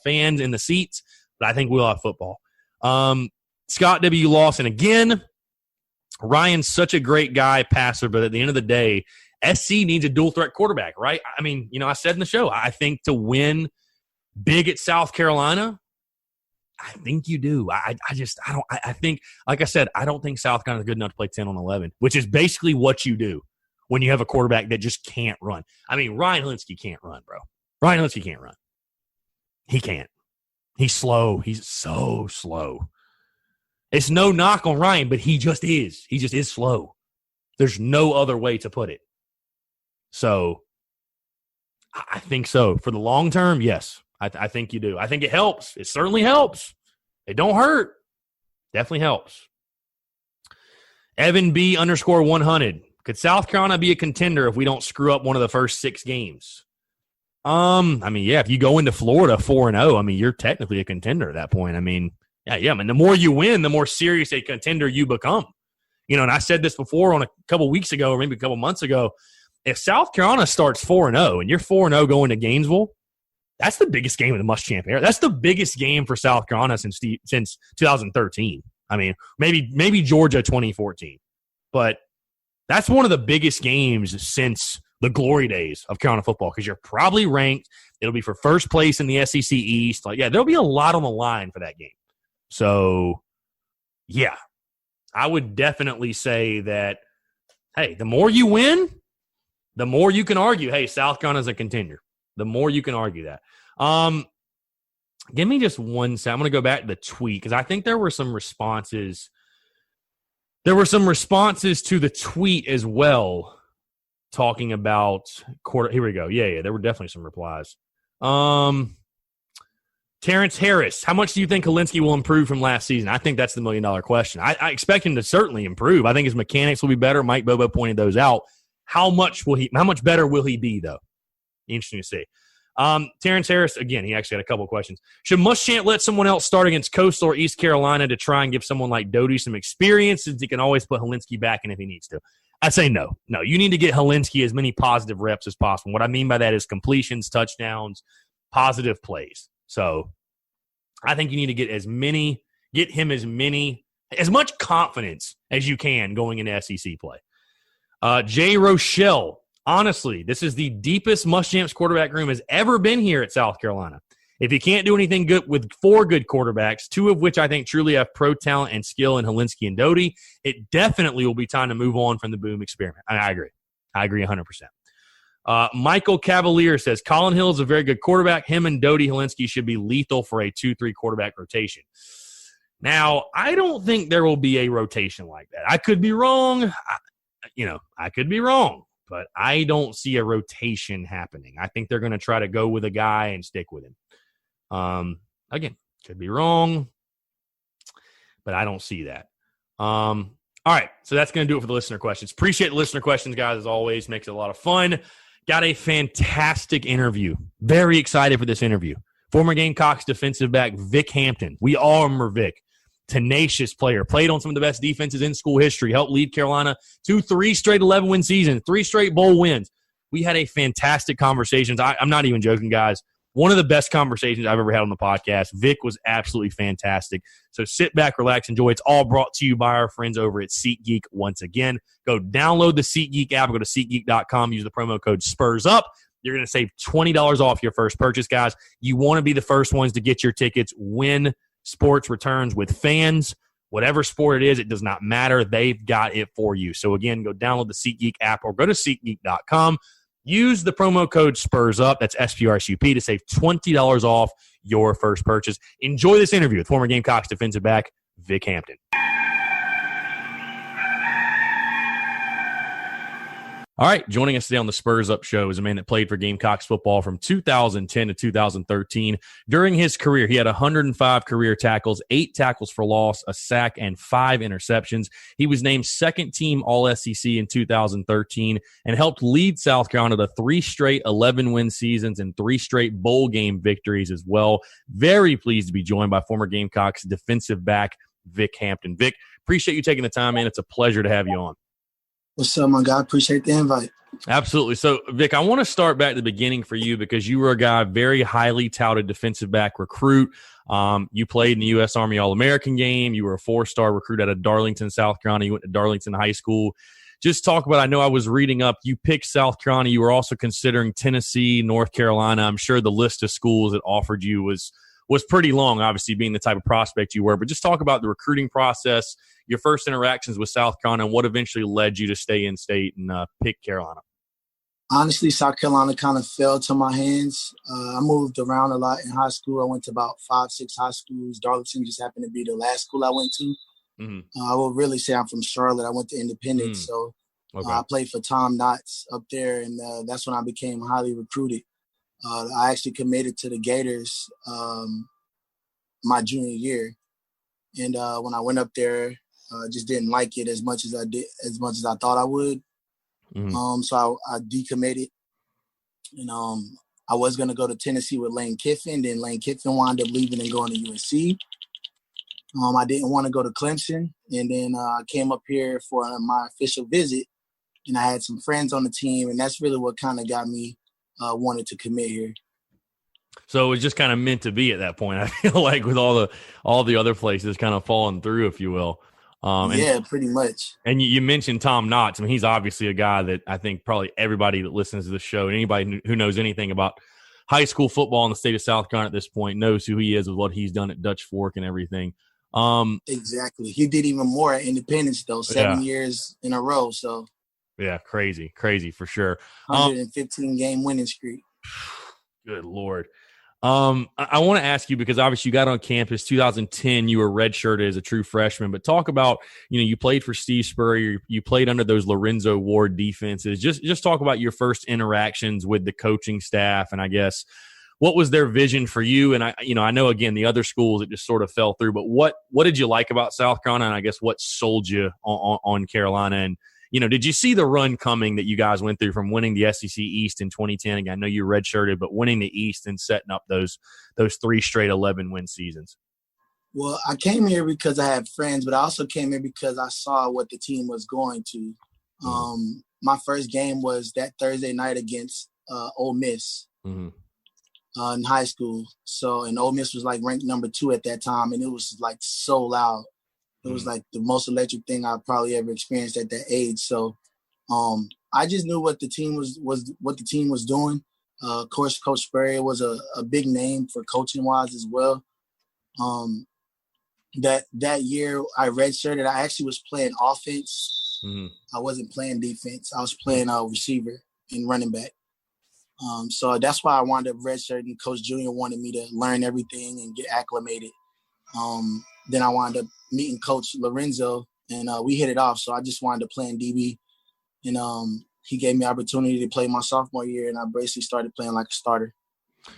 fans in the seats, but I think we'll have football. Scott W. Lawson again. Ryan's such a great guy, passer, but at the end of the day, SC needs a dual-threat quarterback, right? I mean, you know, I said in the show, I think to win big at South Carolina, I think you do. I think, like I said, I don't think South Carolina is good enough to play 10 on 11, which is basically what you do when you have a quarterback that just can't run. I mean, Ryan Hilinski can't run, bro. Ryan Hilinski can't run. He can't. He's slow. He's so slow. It's no knock on Ryan, but he just is. He just is slow. There's no other way to put it. So, I think so. For the long term, yes. I think you do. I think it helps. It certainly helps. It don't hurt. Definitely helps. Evan B _100. Could South Carolina be a contender if we don't screw up one of the first 6 games? I mean, yeah, if you go into Florida 4-0, I mean, you're technically a contender at that point. I mean, yeah. I mean, the more you win, the more serious a contender you become. You know, and I said this before on a couple weeks ago or maybe a couple months ago. If South Carolina starts 4-0 and you're 4-0 going to Gainesville, that's the biggest game of the Muschamp era. That's the biggest game for South Carolina since 2013. I mean, maybe Georgia 2014. But that's one of the biggest games since the glory days of Carolina football because you're probably ranked. It'll be for first place in the SEC East. Like, yeah, there'll be a lot on the line for that game. So, yeah, I would definitely say that, hey, the more you win, the more you can argue, hey, South Carolina's a contender. The more you can argue that. Give me just one second. I'm going to go back to the tweet because I think there were some responses. There were some responses to the tweet as well talking about quarter. Here we go. Yeah. There were definitely some replies. Terrence Harris, how much do you think Hilinski will improve from last season? I think that's the $1 million question. I expect him to certainly improve. I think his mechanics will be better. Mike Bobo pointed those out. How much better will he be, though? Interesting to see. Terrence Harris, again, he actually had a couple questions. Should Muschamp let someone else start against Coastal or East Carolina to try and give someone like Doty some experience since he can always put Hilinski back in if he needs to? I say no. No, you need to get Hilinski as many positive reps as possible. What I mean by that is completions, touchdowns, positive plays. So I think you need to get as much confidence as you can going into SEC play. Jay Rochelle, Honestly, this is the deepest Muschamps quarterback room has ever been here at South Carolina. If you can't do anything good with 4 good quarterbacks, 2 of which I think truly have pro talent and skill in Hilinski and Doty, it definitely will be time to move on from the boom experiment. I agree. I agree 100%. Michael Cavalier says, Colin Hill is a very good quarterback. Him and Doty Hilinski should be lethal for a 2-3 quarterback rotation. Now, I don't think there will be a rotation like that. I could be wrong. I could be wrong, but I don't see a rotation happening. I think they're going to try to go with a guy and stick with him. Again, could be wrong, but I don't see that. All right, so that's going to do it for the listener questions. Appreciate the listener questions, guys, as always. Makes it a lot of fun. Got a fantastic interview. Very excited for this interview. Former Gamecocks defensive back Vic Hampton. We all remember Vic. Tenacious player. Played on some of the best defenses in school history. Helped lead Carolina to 3 straight 11-win seasons, 3 straight bowl wins. We had a fantastic conversation. I'm not even joking, guys. One of the best conversations I've ever had on the podcast. Vic was absolutely fantastic. So sit back, relax, enjoy. It's all brought to you by our friends over at SeatGeek once again. Go download the SeatGeek app. Go to SeatGeek.com. Use the promo code SPURSUP. You're going to save $20 off your first purchase, guys. You want to be the first ones to get your tickets when sports returns with fans. Whatever sport it is, it does not matter. They've got it for you. So, again, go download the SeatGeek app or go to SeatGeek.com. Use the promo code SPURSUP, that's SPRSUP, to save $20 off your first purchase. Enjoy this interview with former Gamecocks defensive back Vic Hampton. All right, joining us today on the Spurs Up Show is a man that played for Gamecocks football from 2010 to 2013. During his career, he had 105 career tackles, 8 tackles for loss, a sack, and 5 interceptions. He was named second-team All-SEC in 2013 and helped lead South Carolina to 3 straight 11-win seasons and 3 straight bowl game victories as well. Very pleased to be joined by former Gamecocks defensive back Vic Hampton. Vic, appreciate you taking the time, man. It's a pleasure to have you on. What's up, my guy? Appreciate the invite. Absolutely. So, Vic, I want to start back at the beginning for you because you were a guy, very highly touted defensive back recruit. You played in the U.S. Army All-American game. You were a 4-star recruit out of Darlington, South Carolina. You went to Darlington High School. Just talk about, I know I was reading up, you picked South Carolina. You were also considering Tennessee, North Carolina. I'm sure the list of schools that offered you was pretty long, obviously, being the type of prospect you were. But just talk about the recruiting process, your first interactions with South Carolina, and what eventually led you to stay in state and pick Carolina. Honestly, South Carolina kind of fell to my hands. I moved around a lot in high school. I went to about 5-6 high schools. Darlington just happened to be the last school I went to. Mm-hmm. I will really say I'm from Charlotte. I went to Independence, so okay. I played for Tom Knotts up there, and that's when I became highly recruited. I actually committed to the Gators my junior year, and when I went up there, just didn't like it as much as I thought I would. Mm-hmm. So I decommitted, and I was gonna go to Tennessee with Lane Kiffin. Then Lane Kiffin wound up leaving and going to USC. I didn't want to go to Clemson, and then I came up here for my official visit, and I had some friends on the team, and that's really what kind of got me wanted to commit here. So it was just kind of meant to be at that point. I feel like with all the other places kind of falling through, if you will. Yeah, pretty much. And you mentioned Tom Knotts. I mean, he's obviously a guy that I think probably everybody that listens to the show, and anybody who knows anything about high school football in the state of South Carolina at this point knows who he is with what he's done at Dutch Fork and everything. Exactly. He did even more at Independence, though, 7 years in a row. So. Yeah, crazy for sure. 115-game winning streak. Good Lord. I want to ask you, because obviously you got on campus 2010, you were redshirted as a true freshman, but talk about, you played for Steve Spurrier, you played under those Lorenzo Ward defenses. Just talk about your first interactions with the coaching staff, and I guess what was their vision for you? And I know again the other schools it just sort of fell through, but what did you like about South Carolina, and I guess what sold you on Carolina? And did you see the run coming that you guys went through from winning the SEC East in 2010? Again, I know you redshirted, but winning the East and setting up those 3 straight 11-win seasons. Well, I came here because I had friends, but I also came here because I saw what the team was going to. My first game was that Thursday night against Ole Miss in high school. And Ole Miss was like ranked number 2 at that time, and it was like so loud. It was like the most electric thing I've probably ever experienced at that age. So I I just knew what the team was what the team was doing. Of course, Coach Spurrier was a big name for coaching wise as well. That year I redshirted. I actually was playing offense. Mm-hmm. I wasn't playing defense. I was playing receiver and running back. So that's why I wound up redshirting. Coach Junior wanted me to learn everything and get acclimated. Then I wound up meeting Coach Lorenzo, and we hit it off. So I just wound up playing DB, and he gave me opportunity to play my sophomore year, and I basically started playing like a starter.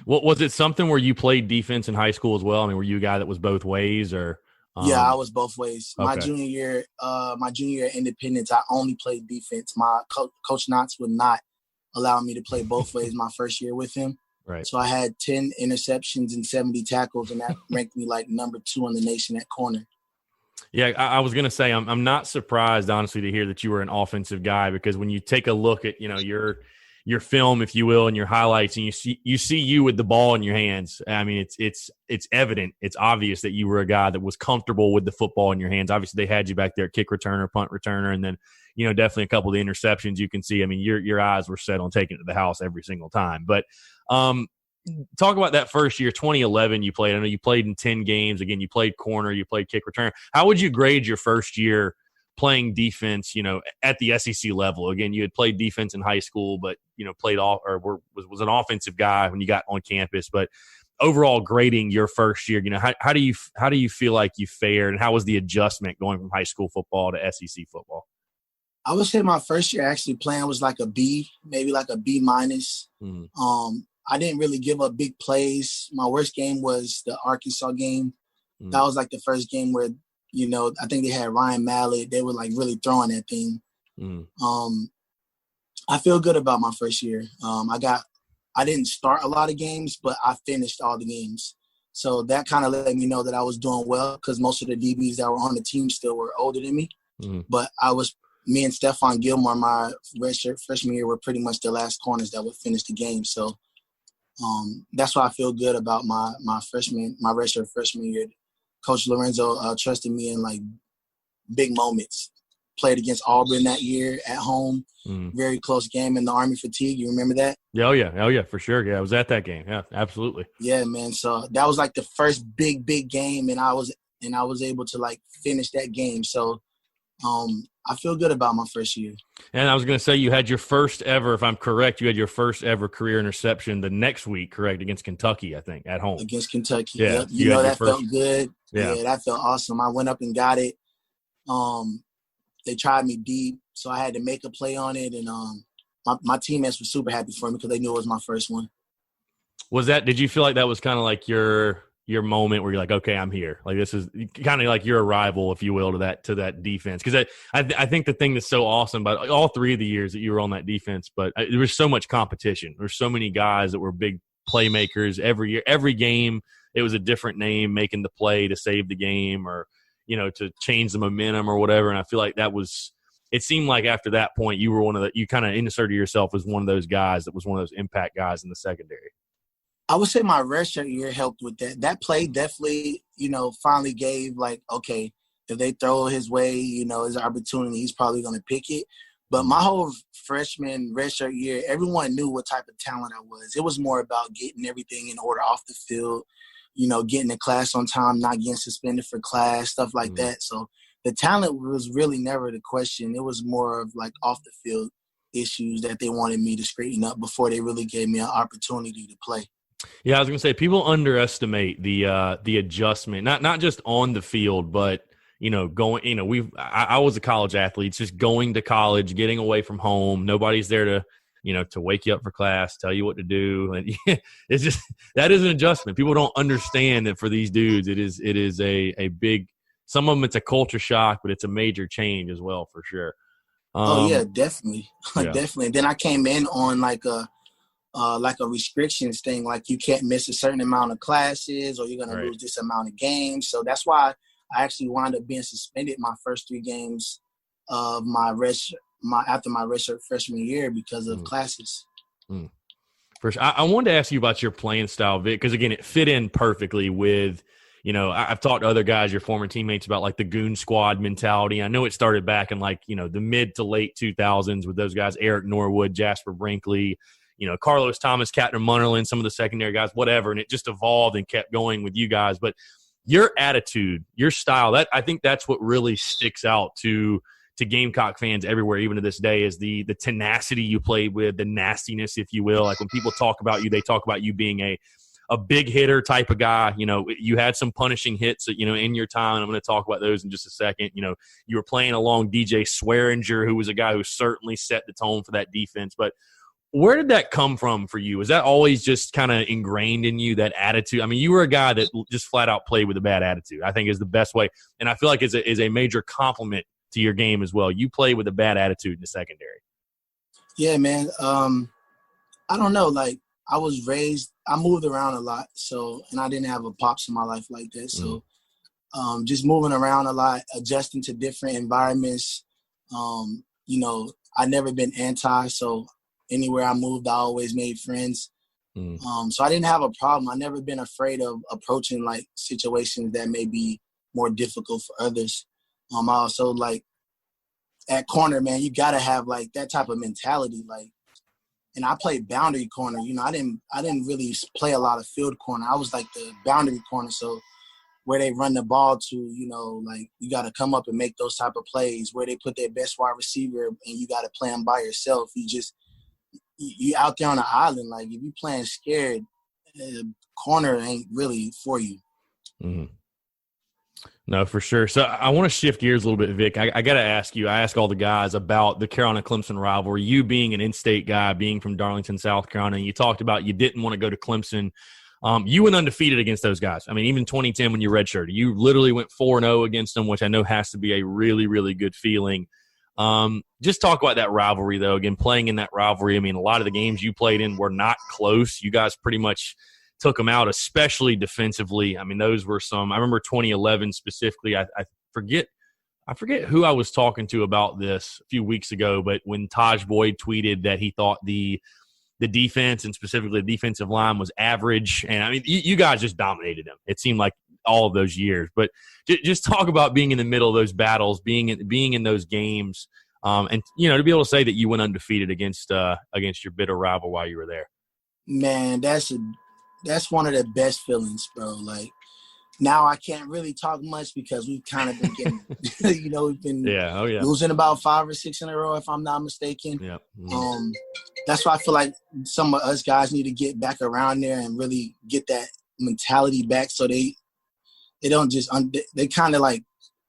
Well, was it something where you played defense in high school as well? I mean, were you a guy that was both ways, or? Yeah, I was both ways. Okay. My junior year at Independence, I only played defense. My Coach Knotts would not allow me to play both ways my first year with him. Right. So I had 10 interceptions and 70 tackles, and that ranked me like number 2 in the nation at corner. Yeah, I was going to say I'm not surprised, honestly, to hear that you were an offensive guy, because when you take a look at your film, if you will, and your highlights, and you see you with the ball in your hands. I mean, it's evident, it's obvious that you were a guy that was comfortable with the football in your hands. Obviously, they had you back there at kick returner, punt returner, and then definitely a couple of the interceptions you can see. I mean, your eyes were set on taking it to the house every single time. But talk about that first year, 2011. You played. I know you played in 10 games. Again, you played corner, you played kick return. How would you grade your first year playing defense, at the SEC level? Again, you had played defense in high school, but, played off or was an offensive guy when you got on campus. But overall grading your first year, how do you feel like you fared, and how was the adjustment going from high school football to SEC football? I would say my first year actually playing was like a B, maybe like a B minus. Mm-hmm. I didn't really give up big plays. My worst game was the Arkansas game. Mm-hmm. That was like the first game where, I think they had Ryan Mallett. They were like really throwing that thing. Mm-hmm. I feel good about my first year. I didn't start a lot of games, but I finished all the games. So that kind of let me know that I was doing well, because most of the DBs that were on the team still were older than me. Mm-hmm. But me and Stephon Gilmore, my redshirt freshman year, were pretty much the last corners that would finish the game. So that's why I feel good about my redshirt freshman year. Coach Lorenzo trusted me in like big moments. Played against Auburn that year at home. Very close game in the Army fatigue. You remember that? Yeah, oh yeah, for sure. Yeah, I was at that game. Yeah, absolutely. Yeah, man. So that was like the first big game, and I was able to like finish that game. So I feel good about my first year. And I was going to say, you had your first ever, if I'm correct, you had your first ever career interception the next week, correct, against Kentucky, I think, at home. Against Kentucky, yeah. Yep. That felt good. Yeah, that felt awesome. I went up and got it. They tried me deep, so I had to make a play on it, and my teammates were super happy for me because they knew it was my first one. Did you feel like that was kind of like your moment where you're like, okay, I'm here? Like, this is kind of like your arrival, if you will, to that defense. Because I think the thing that's so awesome about all 3 of the years that you were on that defense, but there was so much competition. There's so many guys that were big playmakers every year. Every game, it was a different name making the play to save the game, or to change the momentum or whatever. And I feel like it seemed like after that point, you were you kind of inserted yourself as one of those guys that was one of those impact guys in the secondary. I would say my redshirt year helped with that. That play definitely, finally gave like, okay, if they throw his way, his opportunity, he's probably going to pick it. But my whole freshman redshirt year, everyone knew what type of talent I was. It was more about getting everything in order off the field, getting to class on time, not getting suspended for class, stuff like that. So the talent was really never the question. It was more of like off the field issues that they wanted me to straighten up before they really gave me an opportunity to play. Yeah, I was going to say, people underestimate the adjustment, not just on the field, but going. I was a college athlete. It's just going to college, getting away from home. Nobody's there to wake you up for class, tell you what to do, and it's just that is an adjustment. People don't understand that for these dudes, it is a big. Some of them, it's a culture shock, but it's a major change as well, for sure. Oh yeah, definitely, Yeah. Definitely. Then I came in on like a restrictions thing, like you can't miss a certain amount of classes, or you're going to lose this amount of games. So that's why I actually wound up being suspended my first 3 games of after my redshirt freshman year because of classes. First, I wanted to ask you about your playing style, Vic, because again, it fit in perfectly with I've talked to other guys, your former teammates, about like the goon squad mentality. I know it started back in like, the mid to late 2000s with those guys, Eric Norwood, Jasper Brinkley, Carlos Thomas, Captain Munnerlin, some of the secondary guys, whatever. And it just evolved and kept going with you guys. But your attitude, your style, I think that's what really sticks out to Gamecock fans everywhere, even to this day, is the tenacity you played with, the nastiness, if you will. Like when people talk about you, they talk about you being a big hitter type of guy. You had some punishing hits, in your time, and I'm going to talk about those in just a second. You were playing along DJ Swearinger, who was a guy who certainly set the tone for that defense. But where did that come from for you? Was that always just kind of ingrained in you, that attitude? I mean, you were a guy that just flat out played with a bad attitude, I think is the best way. And I feel like is a major compliment to your game as well. You play with a bad attitude in the secondary. Yeah, man. I don't know. Like, I moved around a lot. So, and I didn't have a pops in my life like that. So, just moving around a lot, adjusting to different environments. I never been anti. So anywhere I moved, I always made friends. So I didn't have a problem. I never been afraid of approaching like situations that may be more difficult for others. I also like at corner, man, you gotta have like that type of mentality. Like, and I played boundary corner. I didn't really play a lot of field corner. I was like the boundary corner. So where they run the ball to, like you got to come up and make those type of plays where they put their best wide receiver and you got to play them by yourself. You out there on the island. Like if you playing scared, corner ain't really for you. Mm-hmm. No, for sure. So I want to shift gears a little bit, Vic. I got to ask you, I ask all the guys about the Carolina-Clemson rivalry. You being an in-state guy, being from Darlington, South Carolina, you talked about you didn't want to go to Clemson. You went undefeated against those guys. I mean, even 2010 when you redshirted, you literally went 4-0 against them, which I know has to be a really, really good feeling. Just talk about that rivalry, though. Again, playing in that rivalry, I mean, a lot of the games you played in were not close. You guys pretty much took them out, especially defensively. I mean, those were some – I remember 2011 specifically. I forget who I was talking to about this a few weeks ago, but when Taj Boyd tweeted that he thought the defense and specifically the defensive line was average. And, I mean, you guys just dominated them. It seemed like all of those years. But just talk about being in the middle of those battles, being in those games, and, to be able to say that you went undefeated against your bitter rival while you were there. Man, that's one of the best feelings, bro. Like, now I can't really talk much because we've kind of been getting, we've been losing about 5 or 6 in a row, if I'm not mistaken. Yeah. That's why I feel like some of us guys need to get back around there and really get that mentality back so they don't just they kind of like,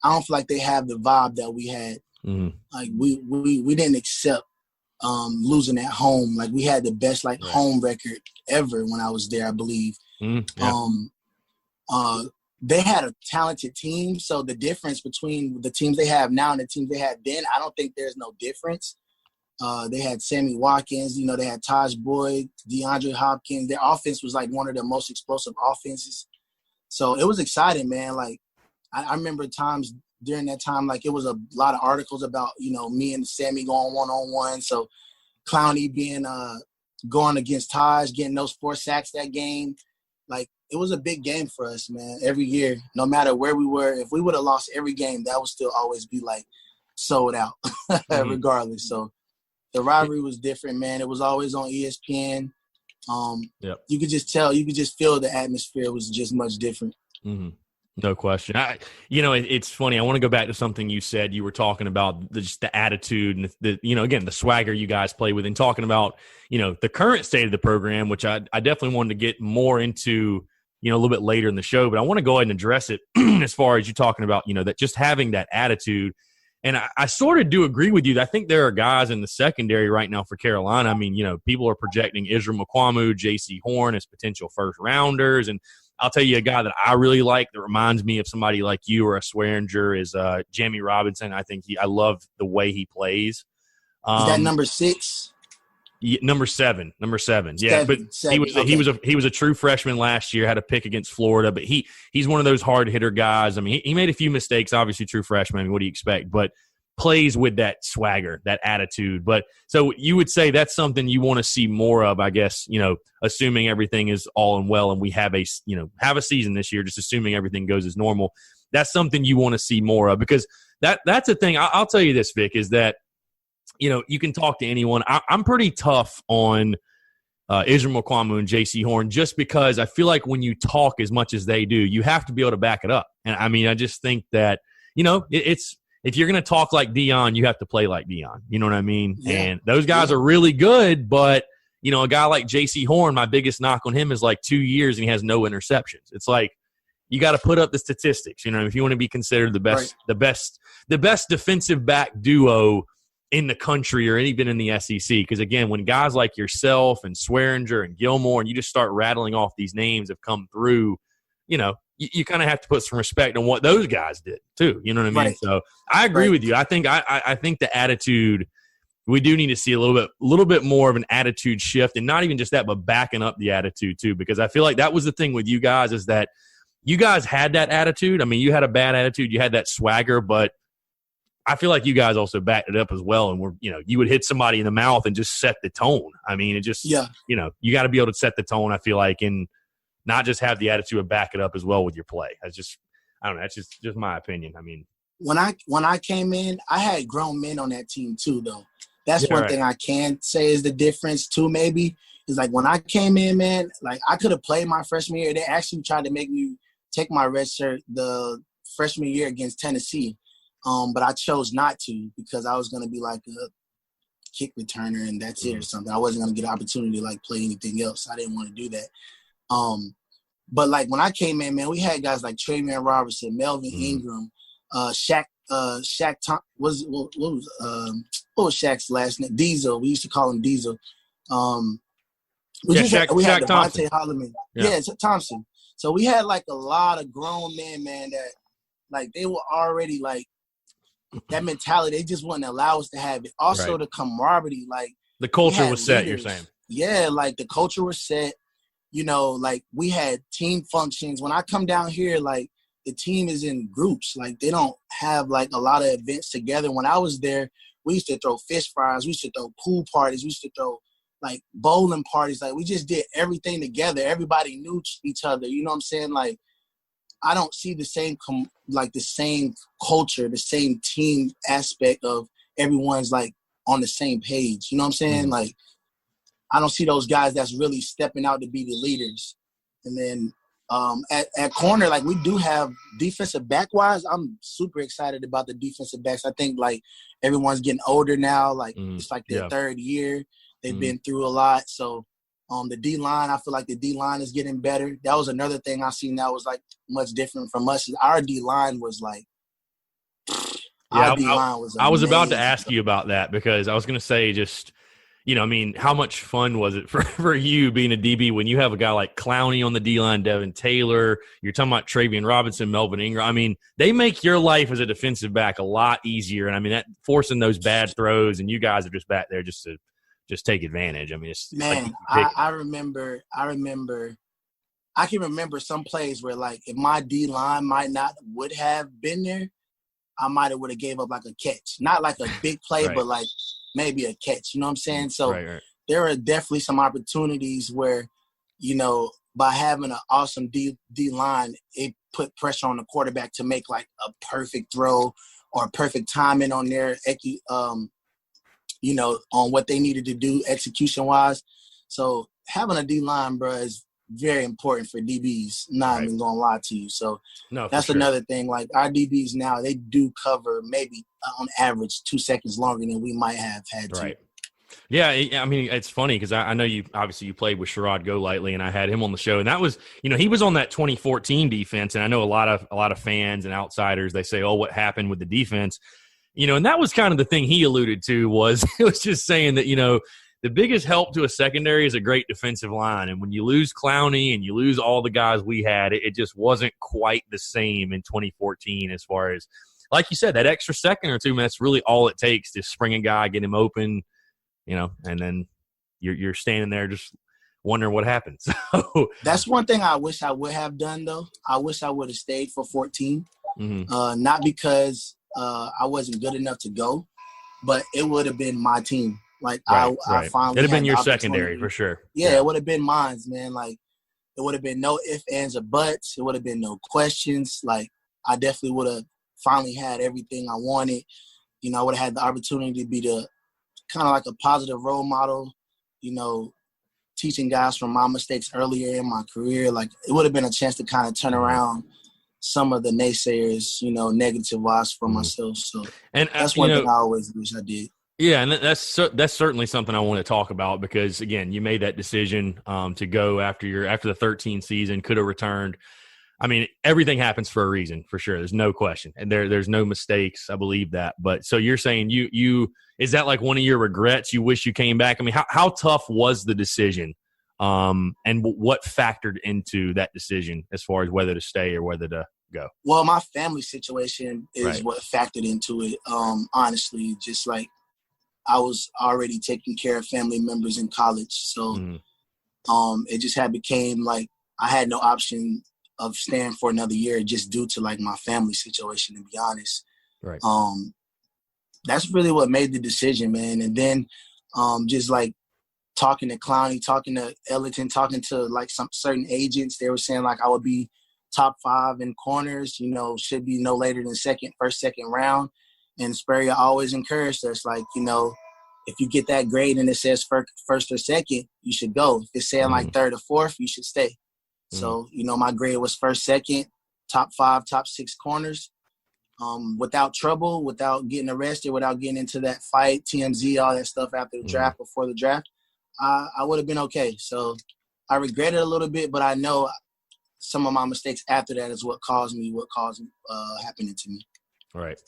I don't feel like they have the vibe that we had. Mm-hmm. Like we didn't accept losing at home. Like we had the best home record ever when I was there, I believe. They had a talented team, so the difference between the teams they have now and the teams they had then, I don't think there's no difference. They had Sammy Watkins, they had Taj Boyd, DeAndre Hopkins. Their offense was like one of the most explosive offenses. So it was exciting, man. Like I remember times during that time, like it was a lot of articles about, me and Sammy going one-on-one. So Clowney being going against Taj, getting those 4 sacks that game. Like it was a big game for us, man. Every year, no matter where we were, if we would have lost every game, that would still always be like sold out, regardless. So the rivalry was different, man. It was always on ESPN. You could just tell, you could just feel the atmosphere was just much different. Mm-hmm. No question. It's funny. I want to go back to something you said. You were talking about just the attitude and again, the swagger you guys play with, and talking about, the current state of the program, which I definitely wanted to get more into, a little bit later in the show, but I want to go ahead and address it as far as you talking about, that just having that attitude. And I sort of do agree with you. I think there are guys in the secondary right now for Carolina. I mean, people are projecting Israel McQuamu, J.C. Horn as potential first rounders. And I'll tell you a guy that I really like that reminds me of somebody like you or a Swearinger is Jamie Robinson. I think I love the way he plays. Is that number 6? Yeah, number seven. Yeah, but he was a true freshman last year. Had a pick against Florida, but he's one of those hard hitter guys. I mean, he made a few mistakes. Obviously, true freshman. I mean, what do you expect? But plays with that swagger, that attitude. But so you would say that's something you want to see more of, I guess, assuming everything is all and well and we have a season this year, just assuming everything goes as normal. That's something you want to see more of, because that's the thing. I'll tell you this, Vic, is that, you can talk to anyone. I'm pretty tough on Israel Mukuamu and J.C. Horn, just because I feel like when you talk as much as they do, you have to be able to back it up. And I mean, I just think that, it's, if you're going to talk like Dion, you have to play like Dion. You know what I mean? Yeah. And those guys are really good, but, a guy like J.C. Horn, my biggest knock on him is like 2 years and he has no interceptions. It's like, you got to put up the statistics, if you want to be considered the best, right. the best defensive back duo in the country or even in the SEC. Because, again, when guys like yourself and Swearinger and Gilmore, and you just start rattling off these names have come through, you kind of have to put some respect on what those guys did too. You know what I mean? Right. So I agree with you. I think I think the attitude, we do need to see a little bit more of an attitude shift, and not even just that, but backing up the attitude too, because I feel like that was the thing with you guys, is that you guys had that attitude. I mean, you had a bad attitude, you had that swagger, but I feel like you guys also backed it up as well. And you would hit somebody in the mouth and just set the tone. I mean, it just, you got to be able to set the tone, I feel like, and not just have the attitude and back it up as well with your play. That's just, I don't know. That's just my opinion. I mean, when I came in, I had grown men on that team too, though. That's one thing I can say is the difference too, maybe, is like when I came in, man, like I could have played my freshman year. They actually tried to make me take my red shirt the freshman year against Tennessee. But I chose not to, because I was going to be like a kick returner and that's it or something. I wasn't going to get an opportunity to like play anything else. I didn't want to do that. But like when I came in, man, we had guys like Trayvon Robertson, Melvin Ingram, Shaq Tom, what was Shaq's last name? Diesel. We used to call him Diesel. We had Devontae Holloman. Yeah, Thompson. So we had like a lot of grown men, man, that like they were already like that mentality. They just wouldn't allow us to have it. Also, the camaraderie, like the culture was set. You're saying, yeah, like the culture was set. Like we had team functions. When I come down here, like the team is in groups. Like they don't have like a lot of events together. When I was there, we used to throw fish fries. We used to throw pool parties. We used to throw like bowling parties. Like we just did everything together. Everybody knew each other. You know what I'm saying? Like I don't see the same the same culture, the same team aspect of everyone's like on the same page. You know what I'm saying? Mm-hmm. Like I don't see those guys that's really stepping out to be the leaders. And then at corner, like we do have defensive back wise, I'm super excited about the defensive backs. I think like everyone's getting older now. Like it's like their third year. They've been through a lot. So the D-line, I feel like the D-line is getting better. That was another thing I seen that was like much different from us. Our D-line was like our D-line was amazing. I was about to ask you about that, because I was going to say just – I mean, how much fun was it for you being a DB when you have a guy like Clowney on the D-line, Devin Taylor, you're talking about Trayvon Robinson, Melvin Ingram. I mean, they make your life as a defensive back a lot easier. And, I mean, that forcing those bad throws, and you guys are just back there just to take advantage. I mean, man, like I remember I can remember some plays where, like, if my D-line would have been there, I would have gave up like a catch. Not like a big play, but like maybe a catch. You know what I'm saying? So there are definitely some opportunities where, by having an awesome D-line, it put pressure on the quarterback to make like a perfect throw or a perfect timing on their, on what they needed to do execution-wise. So having a D-line, bro, is very important for DBs. Not even gonna lie to you. So that's another thing. Like our DBs now, they do cover maybe on average 2 seconds longer than we might have had to. Right. Yeah, I mean, it's funny because I know you played with Sherrod Golightly, and I had him on the show, and that was, he was on that 2014 defense, and I know a lot of fans and outsiders, they say, oh, what happened with the defense? And that was kind of the thing he alluded to was it was just saying that, the biggest help to a secondary is a great defensive line. And when you lose Clowney and you lose all the guys we had, it just wasn't quite the same in 2014 as far as, like you said, that extra second or two, man, that's really all it takes to spring a guy, get him open, and then you're standing there just wondering what happens. So that's one thing I wish I would have done, though. I wish I would have stayed for 14. Not because I wasn't good enough to go, but it would have been my team. Like right. I finally it'd have been your the secondary for sure. Yeah, it would have been mine, man. Like it would have been no ifs, ands, or buts. It would have been no questions. Like I definitely would have finally had everything I wanted. You know, I would have had the opportunity to be the kind of like a positive role model, you know, teaching guys from my mistakes earlier in my career. Like it would have been a chance to kind of turn around some of the naysayers, you know, negative wise for myself. So and that's one thing I always wish I did. Yeah, and that's certainly something I want to talk about because again, you made that decision to go after the 13 season, could have returned. I mean, everything happens for a reason, for sure. There's no question, and there's no mistakes. I believe that. But so you're saying you is that like one of your regrets? You wish you came back? I mean, how tough was the decision, and what factored into that decision as far as whether to stay or whether to go? Well, my family situation is what factored into it. Honestly, just like I was already taking care of family members in college, so it just became like I had no option of staying for another year just due to like my family situation, to be honest. Right. That's really what made the decision, man. And then just like talking to Clowney, talking to Ellington, talking to like some certain agents, they were saying like I would be top 5 in corners, you know, should be no later than first, second round. And Spurrier always encouraged us, like, you know, if you get that grade and it says first or second, you should go. If it's saying like third or fourth, you should stay. So, you know, my grade was first, second, top 5, top 6 corners. Without trouble, without getting arrested, without getting into that fight, TMZ, all that stuff after the draft, before the draft, I would have been okay. So I regret it a little bit, but I know some of my mistakes after that is what caused happening to me. Right.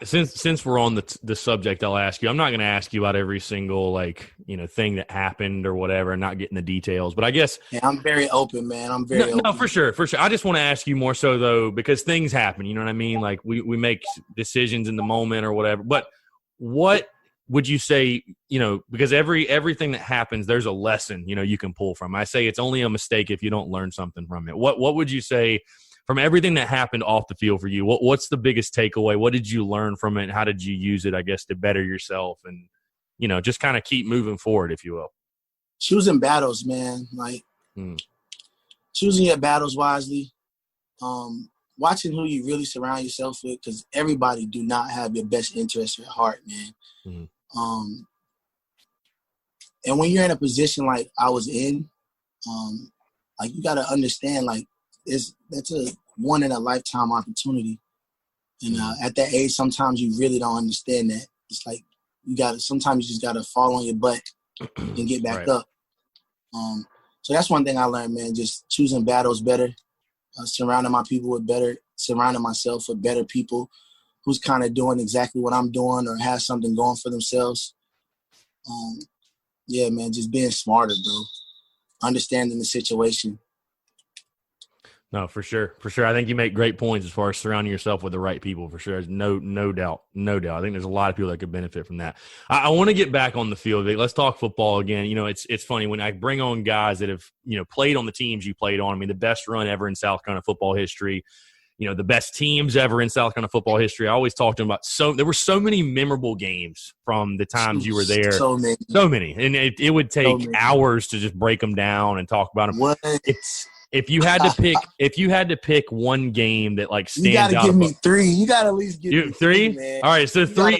Since we're on the subject, I'll ask you. I'm not going to ask you about every single thing that happened or whatever, and not getting the details. But I guess I'm very open, man. I'm very open. No, for sure. I just want to ask you more so though, because things happen. You know what I mean? Like we make decisions in the moment or whatever. But what would you say? You know, because everything that happens, there's a lesson you can pull from. I say it's only a mistake if you don't learn something from it. What would you say? From everything that happened off the field for you, what's the biggest takeaway? What did you learn from it? How did you use it, I guess, to better yourself and, just kind of keep moving forward, if you will? Choosing battles, man. Like choosing your battles wisely. Watching who you really surround yourself with, because everybody do not have your best interest at heart, man. And when you're in a position like I was in, like you got to understand, like, that's a one in a lifetime opportunity, and at that age, sometimes you really don't understand that. It's like sometimes you just gotta fall on your butt and get back up. So that's one thing I learned, man. Just choosing battles better, surrounding myself with better people who's kind of doing exactly what I'm doing or has something going for themselves. Yeah, man, just being smarter, bro. Understanding the situation. No, for sure. I think you make great points as far as surrounding yourself with the right people, for sure. No doubt. I think there's a lot of people that could benefit from that. I want to get back on the field. Let's talk football again. It's funny when I bring on guys that have, played on the teams you played on. I mean, the best run ever in South Carolina football history, the best teams ever in South Carolina football history. I always talk to them about there were so many memorable games from the times you were there. So many. And it would take hours to just break them down and talk about them. What? If you had to pick one game that like stands out, you gotta give me 3. You gotta at least give me 3. Man. All right, so 3.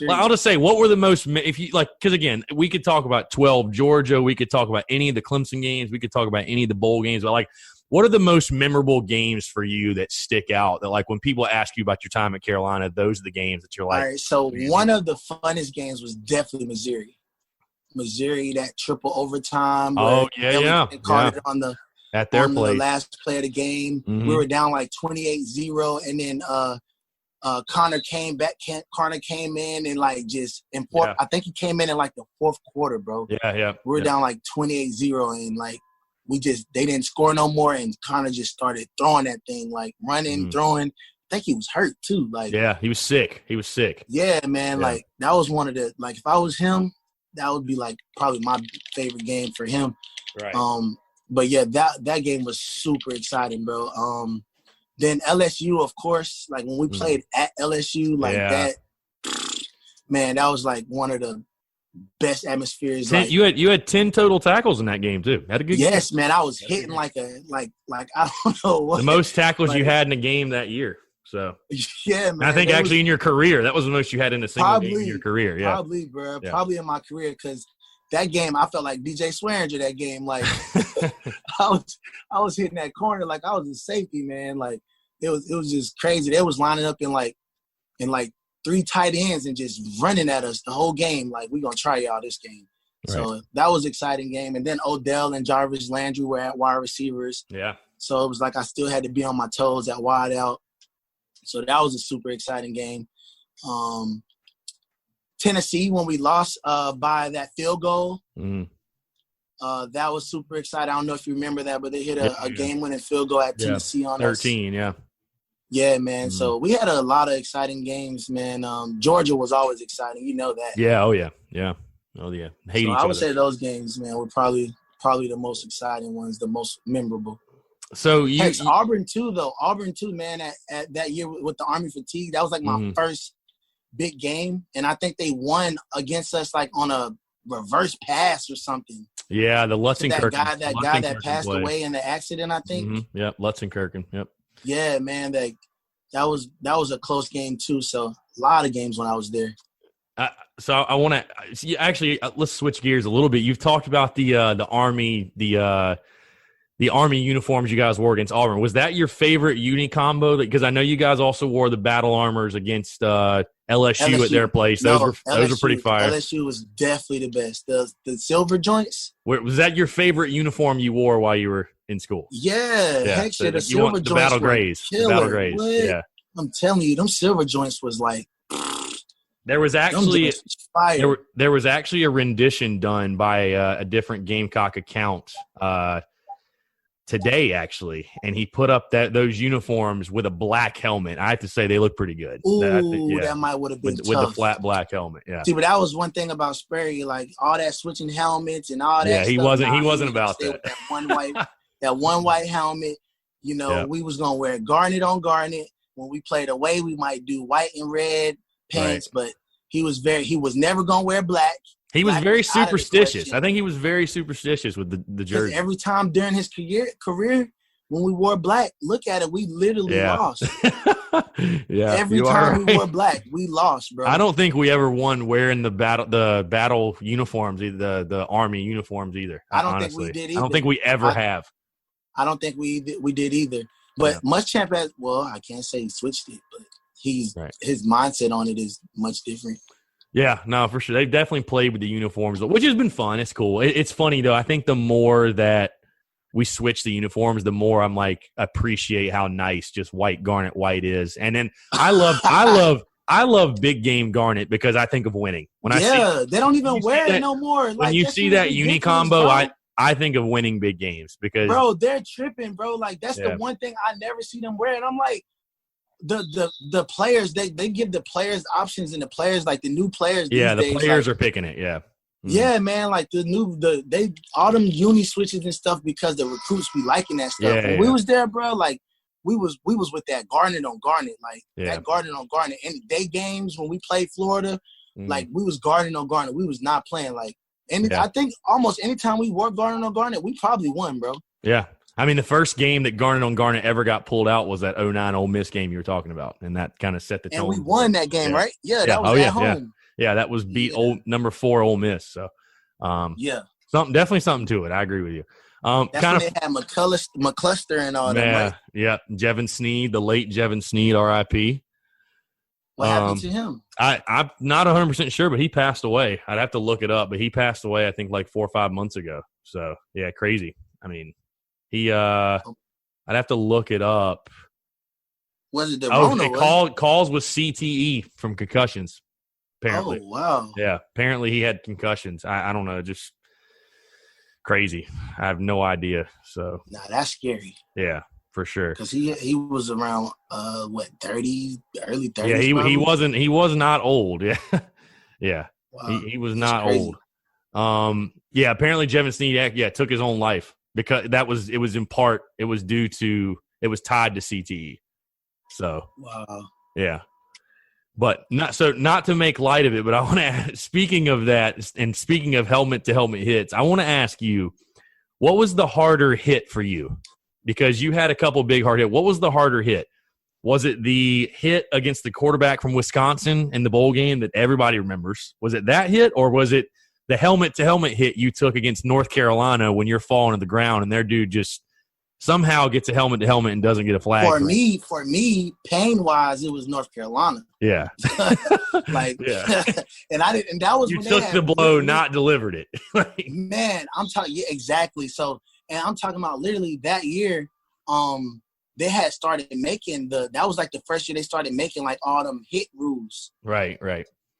I'll just say, what were the most? If you like, because again, we could talk about 12 Georgia, we could talk about any of the Clemson games, we could talk about any of the bowl games. But like, what are the most memorable games for you that stick out? That like when people ask you about your time at Carolina, those are the games that you're like. All right, so one of the funnest games was definitely Missouri, that triple overtime. Oh yeah. Caught it on the. At their place. The last play of the game. We were down like 28-0, and then Connor came in and like just important. I think he came in like the fourth quarter, bro. Yeah. We were down like 28-0, and like they didn't score no more, and Connor just started throwing that thing, like running, throwing. I think he was hurt too. Like he was sick. Yeah, man. Yeah. Like that was one of the if I was him, that would be like probably my favorite game for him. Right. But yeah, that game was super exciting, bro. Then LSU, of course, like when we played at LSU, like that, man, that was like one of the best atmospheres. You had 10 total tackles in that game too. Had a good game. Yes, man, I was hitting like I don't know what. The most tackles you had in a game that year. So yeah, man. I think actually in your career, that was the most you had in a single game in your career. Yeah, probably, bro. Yeah. Probably in my career, because that game I felt like DJ Swearinger. That game, like I was hitting that corner like I was a safety, man. Like it was just crazy. They was lining up in like 3 tight ends and just running at us the whole game. Like, we're gonna try y'all this game. Right. So that was an exciting game. And then Odell and Jarvis Landry were at wide receivers. Yeah. So it was like I still had to be on my toes at wide out. So that was a super exciting game. Tennessee, when we lost by that field goal, that was super exciting. I don't know if you remember that, but they hit a game-winning field goal at Tennessee on 13, us. Yeah, man. So we had a lot of exciting games, man. Georgia was always exciting. You know that. Yeah. Oh, yeah. Yeah. Oh, yeah. Hate each other. I would say those games, man, were probably the most exciting ones, the most memorable. So Auburn too, though. Auburn too, man. At that year with the Army fatigue, that was like my first big game, and I think they won against us like on a reverse pass or something. Yeah, the Lutzenkirchen. That guy that passed away in the accident, I think. Mm-hmm. Yep, Lutzenkirchen. Yep. Yeah, man. That was a close game too. So a lot of games when I was there. So I want to actually let's switch gears a little bit. You've talked about the Army the Army uniforms you guys wore against Auburn. Was that your favorite uni combo? Because I know you guys also wore the battle armors against LSU at their place. Those were pretty fire. LSU was definitely the best. The silver joints. Was that your favorite uniform you wore while you were in school? Yeah. Heck yeah, the silver joints. The battle grays. The battle grays. What? Yeah. I'm telling you, them silver joints was like. There was actually a rendition done by a different Gamecock account today, actually, and he put up those uniforms with a black helmet. I have to say they look pretty good. Ooh, that might would have been with the flat black helmet. Yeah. See, but that was one thing about Sperry, like all that switching helmets and all that. Yeah, he stuff. wasn't about that. That one white helmet. You know, we was gonna wear garnet on garnet. When we played away, we might do white and red pants, but he was never gonna wear black. He was very superstitious. I think he was very superstitious with the jersey. Every time during his career, when we wore black, look at it, we literally lost. Every time we wore black, we lost, bro. I don't think we ever won wearing the battle uniforms, either the Army uniforms either. I don't think we did either. I don't think we ever have. I don't think we did either. But Muschamp I can't say he switched it, but his mindset on it is much different. Yeah, no, for sure. They've definitely played with the uniforms, which has been fun. It's cool. It's funny, though. I think the more that we switch the uniforms, the more I'm like appreciate how nice just garnet white is. And then I love big game garnet because I think of winning. They don't even wear it no more. When you see that uni combo, I think of winning big games because they're tripping, bro. Like that's the one thing I never see them wear, and I'm like. The players they give the players options, and the players like the new players. The players are picking it. Yeah, yeah, man. Like all them uni switches and stuff because the recruits be liking that stuff. When we was there, bro, like we was with that garnet on garnet, like that garnet on garnet. In day games when we played Florida, like we was garnet on garnet. We was not playing like I think almost anytime we wore garnet on garnet, we probably won, bro. Yeah. I mean, the first game that garnet on garnet ever got pulled out was that 09 Ole Miss game you were talking about, and that kind of set the tone. And we won that game, right? Yeah, that was at home. Yeah, that was beat number 4 Ole Miss. So, definitely something to it. I agree with you. That's when they had McCluster and all that, right? Yeah, Jevin Sneed, the late Jevin Sneed, R.I.P. What happened to him? I'm not 100% sure, but he passed away. I'd have to look it up, but he passed away, I think, like 4 or 5 months ago. So, yeah, crazy. I mean, I'd have to look it up. Was it the Rona? Calls with CTE from concussions, apparently. Oh, wow. Yeah, apparently he had concussions. I don't know, just crazy. I have no idea. So that's scary. Yeah, for sure. Because he was around 30, early 30s. Yeah, he was not old. Yeah, yeah. Wow. He was not old. Yeah, apparently Jevin Sneed took his own life. Because it was tied to CTE. So, wow. Yeah. But not to make light of it, but I want to ask, speaking of that, and speaking of helmet to helmet hits, I want to ask you, what was the harder hit for you? Because you had a couple big hard hits. What was the harder hit? Was it the hit against the quarterback from Wisconsin in the bowl game that everybody remembers? Was it that hit, or was it the helmet to helmet hit you took against North Carolina when you're falling to the ground and their dude just somehow gets a helmet to helmet and doesn't get a flag? For me, pain wise, it was North Carolina. Yeah. Yeah. and that was you when took the blow, not delivered it. Man, I'm talking, yeah, exactly. So, and I'm talking about literally that year, they had started making that was like the first year they started making like all them hit rules. Right.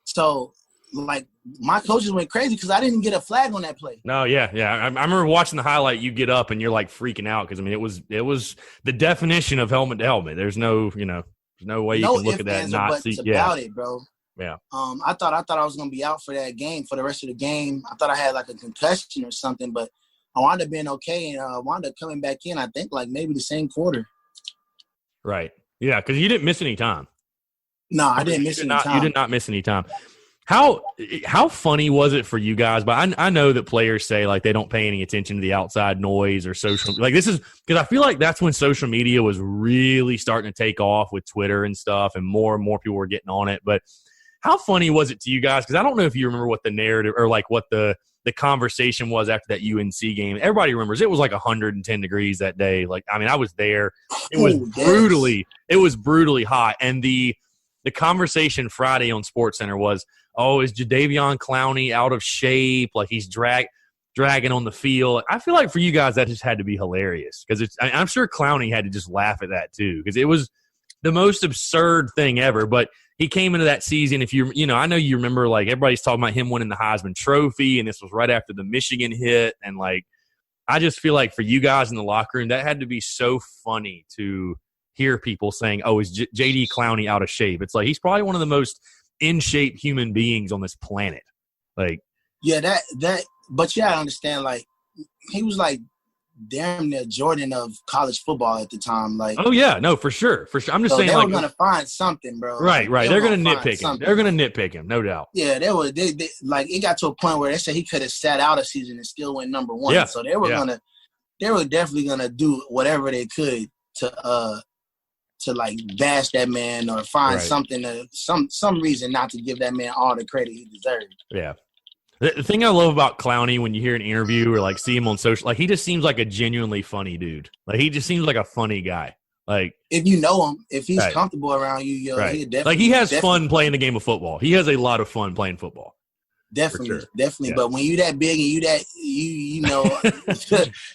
So, like, my coaches went crazy because I didn't get a flag on that play. No, yeah. I remember watching the highlight. You get up and you're like freaking out because I mean it was the definition of helmet to helmet. There's no way you can look at that and not see. About it, bro. Yeah. I thought I was gonna be out for that game for the rest of the game. I thought I had like a concussion or something, but I wound up being okay and wound up coming back in. I think like maybe the same quarter. Right. Yeah, because you didn't miss any time. No, I didn't miss any time. You did not miss any time. How funny was it for you guys? But I know that players say like they don't pay any attention to the outside noise or social. Like this is because I feel like that's when social media was really starting to take off with Twitter and stuff, and more people were getting on it. But how funny was it to you guys? Because I don't know if you remember what the narrative or like what the conversation was after that UNC game. Everybody remembers it was like 110 degrees that day. Like I mean, I was there. It was brutally hot, and the conversation Friday on SportsCenter was, oh, is Jadeveon Clowney out of shape? Like he's dragging on the field. I feel like for you guys that just had to be hilarious because I'm sure Clowney had to just laugh at that too because it was the most absurd thing ever. But he came into that season. If I know you remember like everybody's talking about him winning the Heisman Trophy, and this was right after the Michigan hit. And like I just feel like for you guys in the locker room, that had to be so funny to hear people saying, "Oh, is JD Clowney out of shape?" It's like he's probably one of the most in shape human beings on this planet. Like, yeah, but yeah, I understand. Like, he was like damn near Jordan of college football at the time. Like, oh yeah, no, for sure. I'm just saying, they like, were gonna find something, bro. Right. They're gonna nitpick him. They're gonna nitpick him, no doubt. Yeah, they like it got to a point where they said he could have sat out a season and still went number one. Yeah. So they were definitely gonna do whatever they could to like bash that man or find something some reason not to give that man all the credit he deserved. Yeah. The thing I love about Clowney when you hear an interview or like see him on social, like he just seems like a genuinely funny dude. Like he just seems like a funny guy. Like if you know him, if he's comfortable around you, he definitely like he has fun playing the game of football. He has a lot of fun playing football. Definitely. Yeah. But when you that big and you that you know,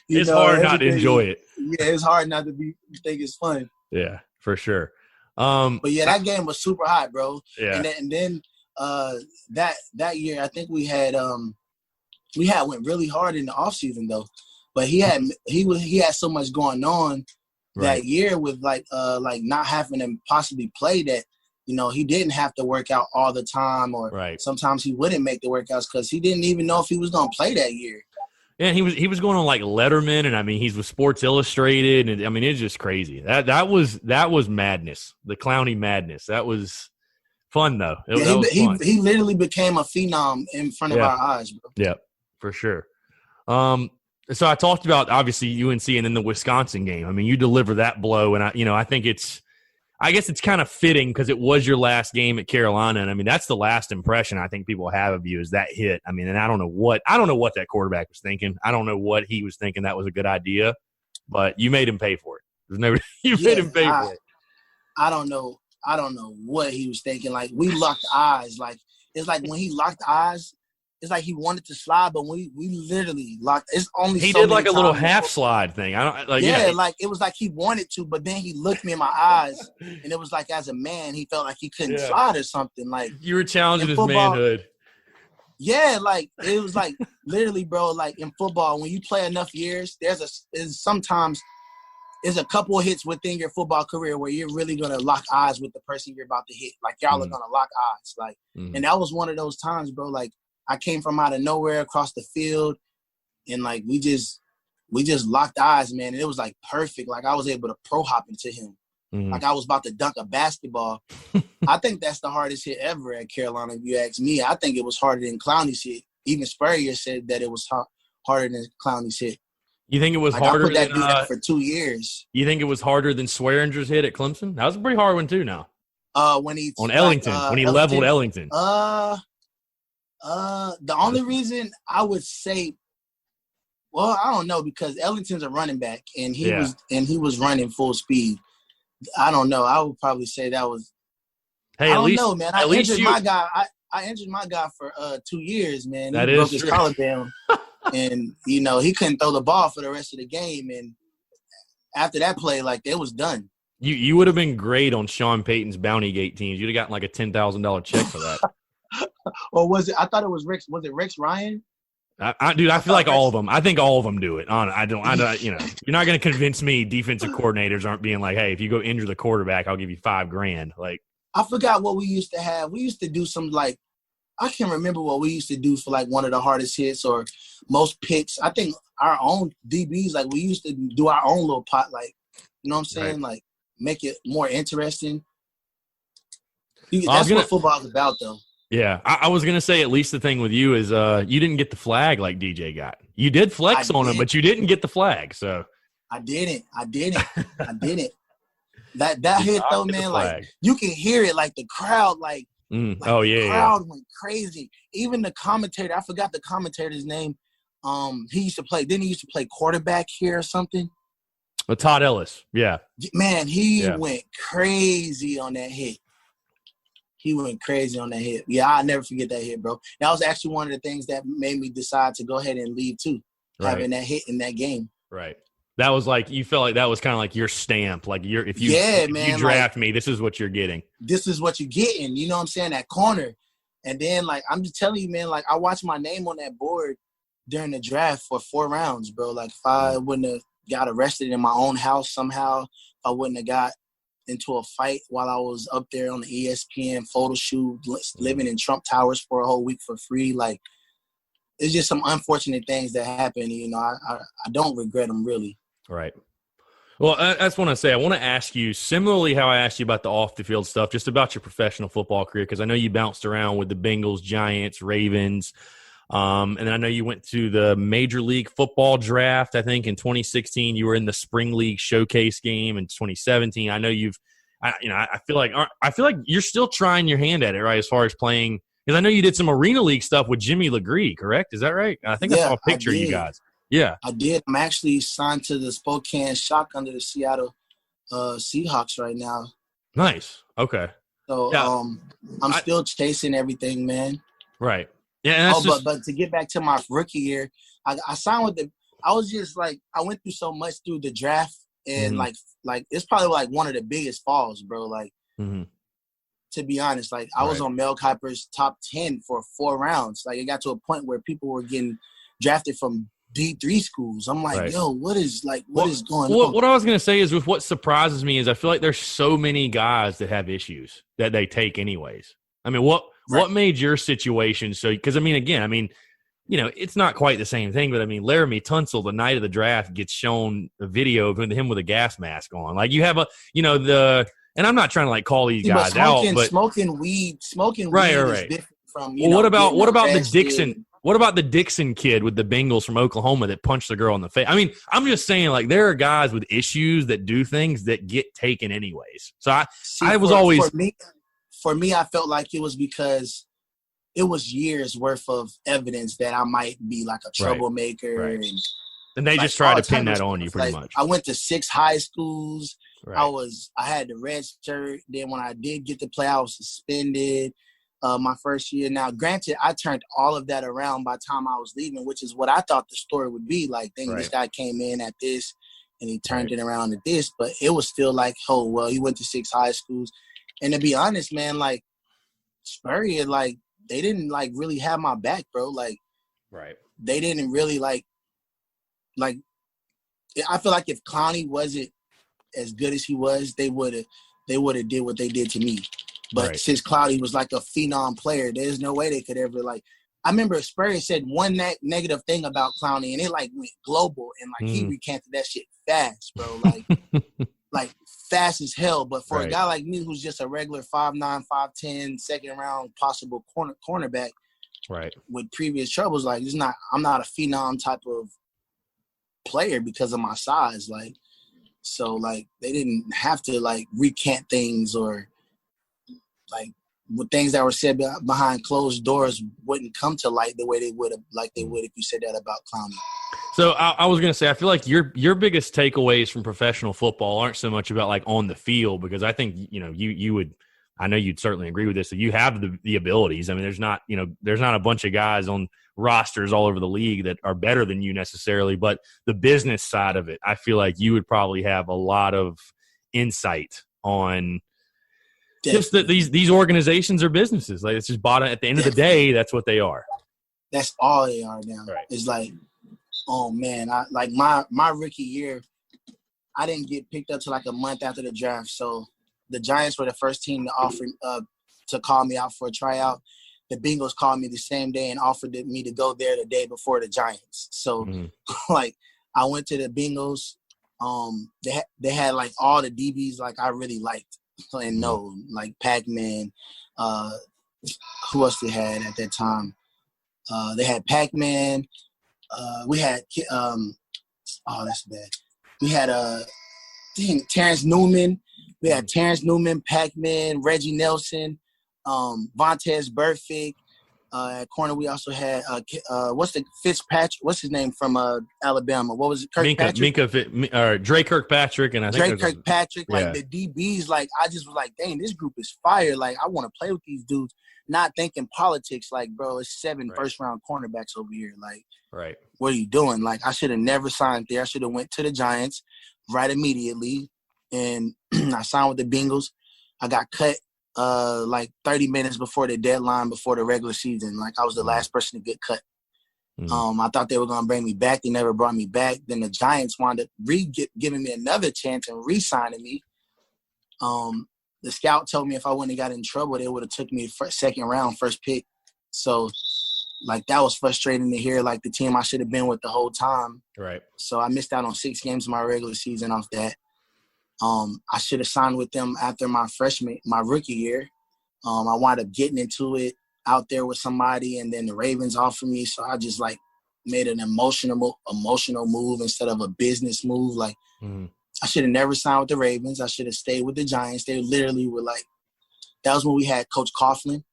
it's hard not to enjoy it. Yeah, it's hard not to think it's fun. Yeah, for sure. But yeah, that game was super hot, bro. Yeah. And then that year I think we had went really hard in the offseason though. But he had so much going on that year with like not having to possibly play that, you know, he didn't have to work out all the time or sometimes he wouldn't make the workouts because he didn't even know if he was gonna play that year. Yeah, he was going on like Letterman, and I mean he's with Sports Illustrated, and I mean it's just crazy. That was madness, the Clowney madness. That was fun though. He literally became a phenom in front of our eyes, bro. Yeah, for sure. So I talked about obviously UNC and then the Wisconsin game. I mean you deliver that blow, and I guess it's kind of fitting because it was your last game at Carolina, and I mean that's the last impression I think people have of you is that hit. I mean, and I don't know what that quarterback was thinking. I don't know what he was thinking that was a good idea, but you made him pay for it. Made him pay for it. I don't know what he was thinking. Like we locked eyes. Like it's like when he locked eyes, it's like he wanted to slide, but we literally locked. It's only he did like a little half slide thing. I don't like. Yeah, like it was like he wanted to, but then he looked me in my eyes, and it was like as a man, he felt like he couldn't slide or something. Like you were challenging his manhood. Yeah, like it was like literally, bro. Like in football, when you play enough years, sometimes a couple of hits within your football career where you're really gonna lock eyes with the person you're about to hit. Like y'all are gonna lock eyes. Like, and that was one of those times, bro. Like. I came from out of nowhere across the field, and like we just locked eyes, man. And it was like perfect. Like I was able to pro hop into him. like I was about to dunk a basketball. I think that's the hardest hit ever at Carolina. If you ask me, I think it was harder than Clowney's hit. Even Spurrier said that it was harder than Clowney's hit. You think it was like, harder I put that than dude out for 2 years? You think it was harder than Swearinger's hit at Clemson? That was a pretty hard one too. Now, when he on Ellington, when he leveled Ellington. The only reason I would say, well, I don't know, because Ellington's a running back and he was running full speed. I don't know. I would probably say that was. Hey, I don't know, man. I injured you... my guy. I injured my guy for 2 years, man. That he broke is his collarbone, and he couldn't throw the ball for the rest of the game. And after that play, like, it was done. You would have been great on Sean Payton's Bounty Gate teams. You'd have gotten like a $10,000 check for that. Or was it? I thought it was Rex. Was it Rex Ryan? Dude, I feel like all of them. I think all of them do it. I don't. You're not going to convince me defensive coordinators aren't being like, hey, if you go injure the quarterback, I'll give you $5,000. Like, I forgot what we used to have. We used to do some, like, I can't remember what we used to do for like one of the hardest hits or most picks. I think our own DBs, like, we used to do our own little pot, like, you know what I'm saying? Right. Like, make it more interesting. That's what football's about, though. Yeah, I was going to say, at least the thing with you is you didn't get the flag like DJ got. You did flex on him, but you didn't get the flag. So I didn't. That hit, though, man, like, you can hear it, like, the crowd, like, the crowd went crazy. Even the commentator, I forgot the commentator's name. He used to play quarterback here or something. Todd Ellis, yeah. Man, he went crazy on that hit. Yeah, I'll never forget that hit, bro. That was actually one of the things that made me decide to go ahead and leave, too, having that hit in that game. Right. That was like, you felt like that was kind of like your stamp. Like, if you draft me, this is what you're getting. This is what you're getting. You know what I'm saying? That corner. And then, like, I'm just telling you, man, like, I watched my name on that board during the draft for 4 rounds, bro. Like, if I wouldn't have got arrested in my own house somehow, if I wouldn't have got into a fight while I was up there on the ESPN photo shoot, living in Trump Towers for a whole week for free. Like, it's just some unfortunate things that happen. I don't regret them, really. Right. Well, that's what I say. I want to ask you, similarly how I asked you about the off-the-field stuff, just about your professional football career, because I know you bounced around with the Bengals, Giants, Ravens, and then I know you went to the Major League Football draft, I think, in 2016. You were in the Spring League Showcase game in 2017. I know I feel like you're still trying your hand at it, right, as far as playing, because I know you did some Arena League stuff with Jimmy LeGree, correct? Is that right? I think I saw a picture of you guys. Yeah. I did. I'm actually signed to the Spokane Shock under the Seattle Seahawks right now. Nice. Okay. So I'm still chasing everything, man. Right. Yeah. And but to get back to my rookie year, I signed with I was just like, I went through so much through the draft, and like it's probably like one of the biggest falls, bro. Like, to be honest, like, I was on Mel Kiper's top 10 for 4 rounds. Like, it got to a point where people were getting drafted from D3 schools. I'm like, yo, what is going on? What I was going to say is, with what surprises me is I feel like there's so many guys that have issues that they take anyways. I mean, what made your situation so – because, again, it's not quite the same thing, but, Laramie Tunsil, the night of the draft, gets shown a video of him with a gas mask on. Like, you have and I'm not trying to, like, call these guys out, but – smoking weed is different from, what about the Dixon – what about the Dixon kid with the Bengals from Oklahoma that punched the girl in the face? I'm just saying, like, there are guys with issues that do things that get taken anyways. So I was always for me, I felt like it was because it was years worth of evidence that I might be like a troublemaker, right. And they just try to pin that on you pretty much. I went to 6 high schools. Right. I had the red shirt. Then when I did get to play, I was suspended. My first year. Now, granted, I turned all of that around by the time I was leaving, which is what I thought the story would be. Like, this guy came in at this, and he turned it around at this. But it was still like, oh, well, he went to 6 high schools. And to be honest, man, like, Spurrier, like, they didn't, like, really have my back, bro. Like, they didn't really, like, I feel like if Clowney wasn't as good as he was, they would have did what they did to me. But since Cloudy was like a phenom player, there's no way they could ever, like, I remember Spurrier said one negative thing about Clowney, and it, like, went global, and, like, he recanted that shit fast, bro. Like, fast as hell. But for right. a guy like me who's just a regular 5'9", 5'10", second round possible cornerback, right, with previous troubles, like I'm not a phenom type of player because of my size. Like, so like they didn't have to like recant things, or like with things that were said behind closed doors wouldn't come to light the way they would if you said that about Clowney. So I was going to say, I feel like your biggest takeaways from professional football aren't so much about like on the field, because I think, you would, I know you'd certainly agree with this, that you have the abilities. I mean, there's not a bunch of guys on rosters all over the league that are better than you necessarily, but the business side of it, I feel like you would probably have a lot of insight on just that these organizations are businesses. Like, it's just bottom at the end of the day, that's what they are. That's all they are now. Right. It's like, oh man, my rookie year, I didn't get picked up till like a month after the draft. So the Giants were the first team to offer to call me out for a tryout. The Bengals called me the same day and offered me to go there the day before the Giants. So like I went to the Bengals. They had like all the DBs like I really liked and know, like Pac-Man. Who else they had at that time? They had Pac-Man. We had that's bad. We had Terrence Newman. We had Terrence Newman, Pac-Man, Reggie Nelson, Vontaze Burfict. At corner, we also had Fitzpatrick? What's his name from Alabama? What was it? Drake Kirkpatrick, and I think Drake Kirkpatrick. Like the DBs, like I just was like, dang, this group is fire. Like I want to play with these dudes. Not thinking politics. Like, bro, it's 7 first-round cornerbacks over here. Like, right. What are you doing? Like, I should have never signed there. I should have went to the Giants right immediately, and I signed with the Bengals. I got cut like 30 minutes before the deadline, before the regular season. Like, I was the last person to get cut. I thought they were going to bring me back. They never brought me back. Then the Giants wound up giving me another chance and re-signing me. The scout told me if I wouldn't have got in trouble, they would have took me second round, first pick. So, like, that was frustrating to hear, like, the team I should have been with the whole time. Right. So I missed out on 6 games of my regular season off that. I should have signed with them after my rookie year. I wound up getting into it out there with somebody, and then the Ravens offered me. So I just, like, made an emotional move instead of a business move. Like, I should have never signed with the Ravens. I should have stayed with the Giants. They literally were like, that was when we had Coach Coughlin.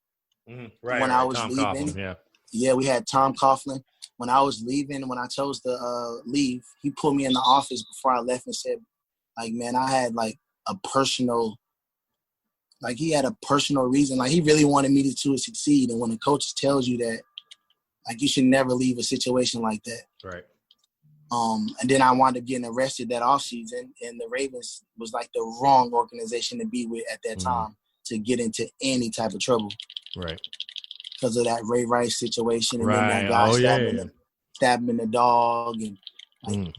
Right. When I was Tom leaving. Coughlin, yeah, we had Tom Coughlin. When I was leaving, when I chose to leave, he pulled me in the office before I left and said, like, man, I had like a personal, like he had a personal reason. Like he really wanted me to succeed. And when a coach tells you that, like you should never leave a situation like that. Right. And then I wound up getting arrested that offseason, and the Ravens was like the wrong organization to be with at that time to get into any type of trouble. Right. Because of that Ray Rice situation, and right. then that guy stabbing the dog, and like,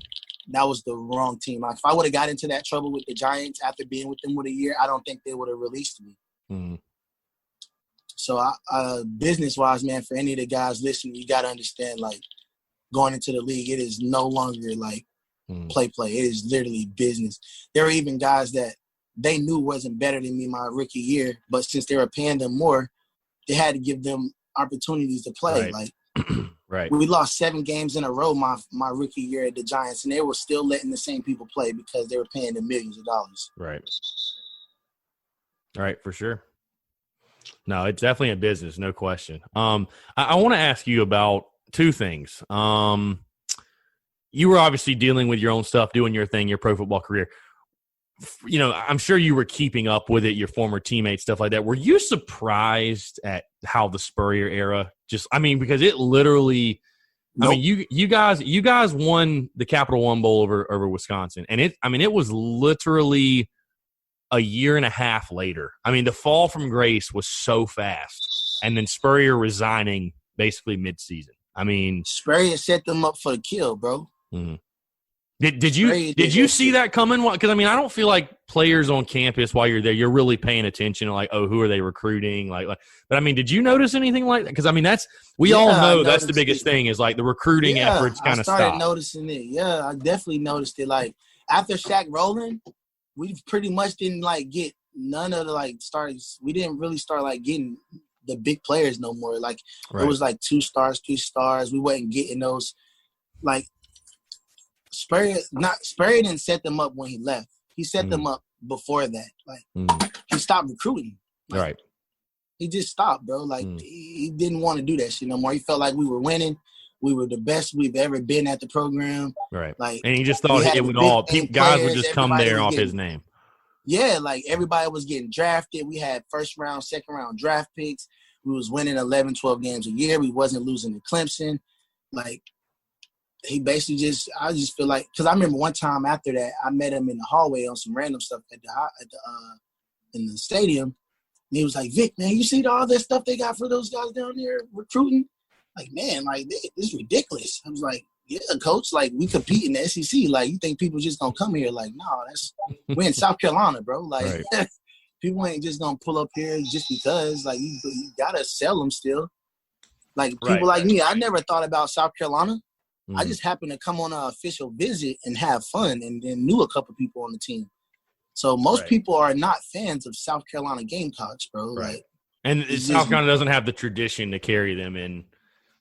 that was the wrong team. Like, if I would have got into that trouble with the Giants after being with them with a year, I don't think they would have released me. So, business-wise, man, for any of the guys listening, you got to understand, like, going into the league, it is no longer like play. It is literally business. There were even guys that they knew wasn't better than me my rookie year, but since they were paying them more, they had to give them opportunities to play. Right. Like, we lost 7 games in a row my rookie year at the Giants, and they were still letting the same people play because they were paying them millions of dollars. Right. Right, for sure. No, it's definitely a business, no question. I want to ask you about 2 things. You were obviously dealing with your own stuff, doing your thing, your pro football career. You know, I'm sure you were keeping up with it, your former teammates, stuff like that. Were you surprised at how the Spurrier era because it literally, nope. I mean, you guys won the Capital One Bowl over Wisconsin, and it was literally a year and a half later. I mean, the fall from grace was so fast, and then Spurrier resigning basically midseason. I mean, Spurrier set them up for the kill, bro. Did you see that coming? Because I mean, I don't feel like players on campus while you're there, you're really paying attention to like, oh, who are they recruiting? Like, but I mean, did you notice anything like that? Because I mean, we all know that's the biggest thing is like the recruiting efforts kind of stopped. I started noticing it. Yeah, I definitely noticed it. Like after Shaq Rowland we pretty much didn't like get none of the like stars. We didn't really start like getting the big players no more. Like It was like 2 stars, 3 stars. We wasn't getting those. Like Spurs didn't set them up when he left. He set them up before that. Like he stopped recruiting. Like, right. He just stopped, bro. Like he didn't want to do that shit no more. He felt like we were winning. We were the best we've ever been at the program. Right. Like, and he just thought it would all guys would just come there off his name. Yeah, like everybody was getting drafted. We had first round, second round draft picks. We was winning 11, 12 games a year. We wasn't losing to Clemson. Like he basically I just feel like, because I remember one time after that, I met him in the hallway on some random stuff in the stadium. And he was like, Vic, man, you see all that stuff they got for those guys down there recruiting? Like, man, like, this is ridiculous. I was like, yeah, coach, like, we compete in the SEC. Like, you think people just going to come here? Like, no, we're in South Carolina, bro. Like, people ain't just going to pull up here just because. Like, you got to sell them still. Like, people like me, I never thought about South Carolina. I just happened to come on an official visit and have fun and knew a couple people on the team. So most people are not fans of South Carolina Gamecocks, bro. Right. Like, and South Carolina doesn't have the tradition to carry them in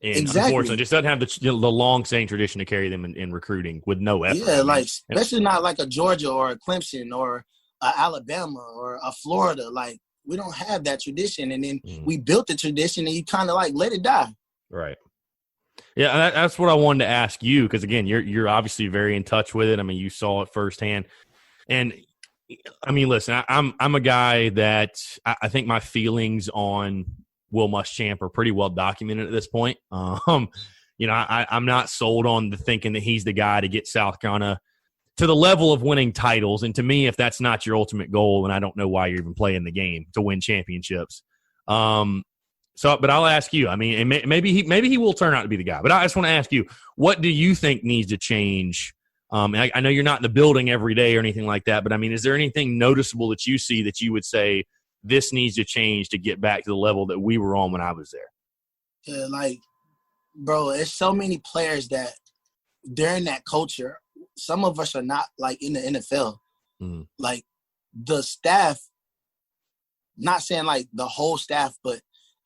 exactly. Unfortunately, it just doesn't have the long-standing tradition to carry them in recruiting with no effort. Yeah, like especially not like a Georgia or a Clemson or a Alabama or a Florida. Like we don't have that tradition, and then we built the tradition, and you kind of like let it die. Right. Yeah, that's what I wanted to ask you because again, you're obviously very in touch with it. I mean, you saw it firsthand, and I mean, listen, I'm a guy that I think my feelings on Will Muschamp are pretty well documented at this point. I'm not sold on the thinking that he's the guy to get South Carolina to the level of winning titles. And to me, if that's not your ultimate goal, then I don't know why you're even playing the game to win championships. But I'll ask you. I mean, and maybe he will turn out to be the guy. But I just want to ask you, what do you think needs to change? I know you're not in the building every day or anything like that, but I mean, is there anything noticeable that you see that you would say this needs to change to get back to the level that we were on when I was there? Yeah, like, bro, there's so many players that during that culture, some of us are not like in the NFL. Like the staff, not saying like the whole staff, but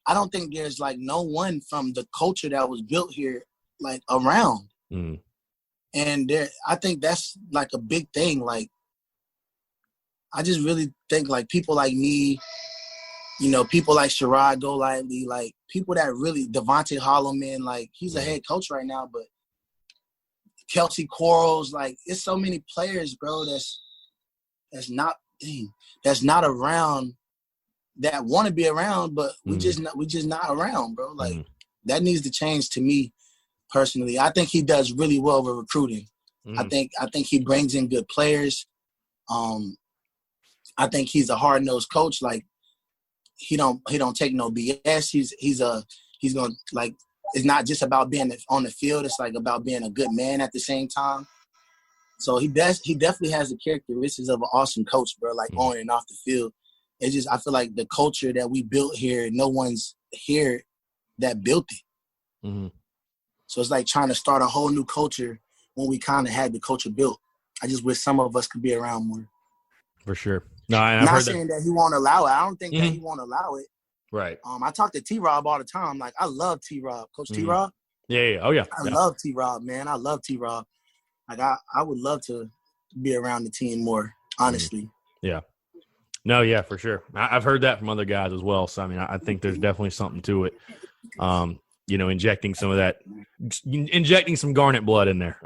I don't think there's like no one from the culture that was built here like around. And I think that's like a big thing. Like, I just really think like people like me, people like Sherrod Golightly, like people that really, Devontae Holloman, like he's a head coach right now, but Kelsey Quarles, like it's so many players, bro, that's not around that want to be around, but we just not around, bro. Like that needs to change to me. Personally, I think he does really well with recruiting. I think he brings in good players. I think he's a hard-nosed coach. Like he don't take no BS. He's gonna like it's not just about being on the field. It's like about being a good man at the same time. So he definitely has the characteristics of an awesome coach, bro. Like on and off the field. It's just I feel like the culture that we built here, no one's here that built it. So it's like trying to start a whole new culture when we kind of had the culture built. I just wish some of us could be around more. For sure. No, I'm not saying that he won't allow it. I don't think that he won't allow it. Right. I talk to T-Rob all the time. Like, I love T-Rob. Coach T-Rob? Yeah. Oh, yeah. I love T-Rob, man. I love T-Rob. Like, I would love to be around the team more, honestly. Yeah. No, yeah, for sure. I've heard that from other guys as well. So, I mean, I think there's definitely something to it. Injecting some of that, injecting some garnet blood in there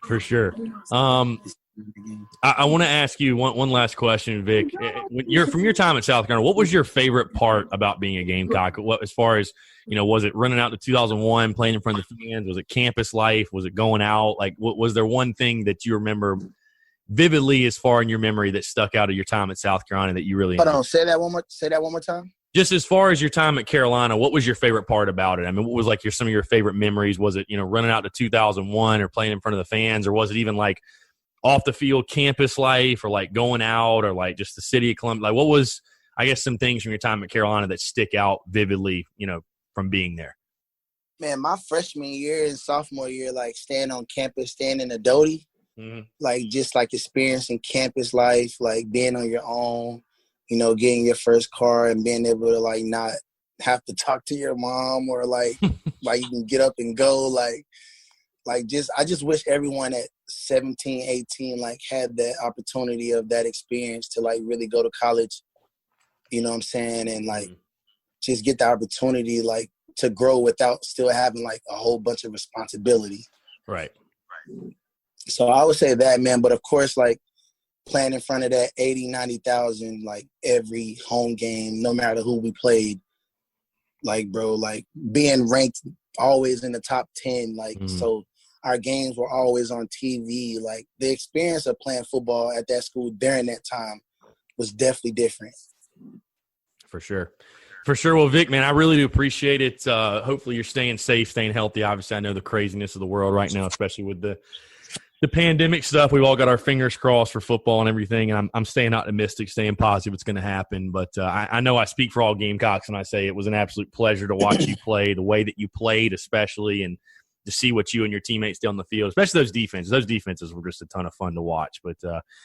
for sure. I want to ask you one last question, Vic. From your time at South Carolina, what was your favorite part about being a Gamecock? What, as far as, was it running out to 2001, playing in front of the fans? Was it campus life? Was it going out? Like, was there one thing that you remember vividly as far in your memory that stuck out of your time at South Carolina that you really enjoyed? Hold on, say that one more time. Just as far as your time at Carolina, what was your favorite part about it? I mean, what was like some of your favorite memories? Was it, running out to 2001 or playing in front of the fans, or was it even like off the field campus life, or like going out, or like just the city of Columbia? Like, what was, I guess, some things from your time at Carolina that stick out vividly, from being there? Man, my freshman year and sophomore year, like staying on campus, staying in the Doty, like just like experiencing campus life, like being on your own, you know, getting your first car and being able to like not have to talk to your mom or like like you can get up and go, like just I just wish everyone at 17, 18 like had that opportunity of that experience to like really go to college, you know what I'm saying, and like just get the opportunity like to grow without still having like a whole bunch of responsibility. Right. So I would say that, man. But of course, like playing in front of that 80, 90,000, like every home game, no matter who we played, like, bro, like being ranked always in the top 10, like, so our games were always on TV. Like the experience of playing football at that school during that time was definitely different. For sure. Well, Vic, man, I really do appreciate it. Hopefully you're staying safe, staying healthy. Obviously, I know the craziness of the world right now, especially with the pandemic stuff. We've all got our fingers crossed for football and everything, and I'm staying optimistic, staying positive it's going to happen. But I know I speak for all Gamecocks when I say it was an absolute pleasure to watch you play, the way that you played especially, and to see what you and your teammates did on the field, especially those defenses. Those defenses were just a ton of fun to watch. But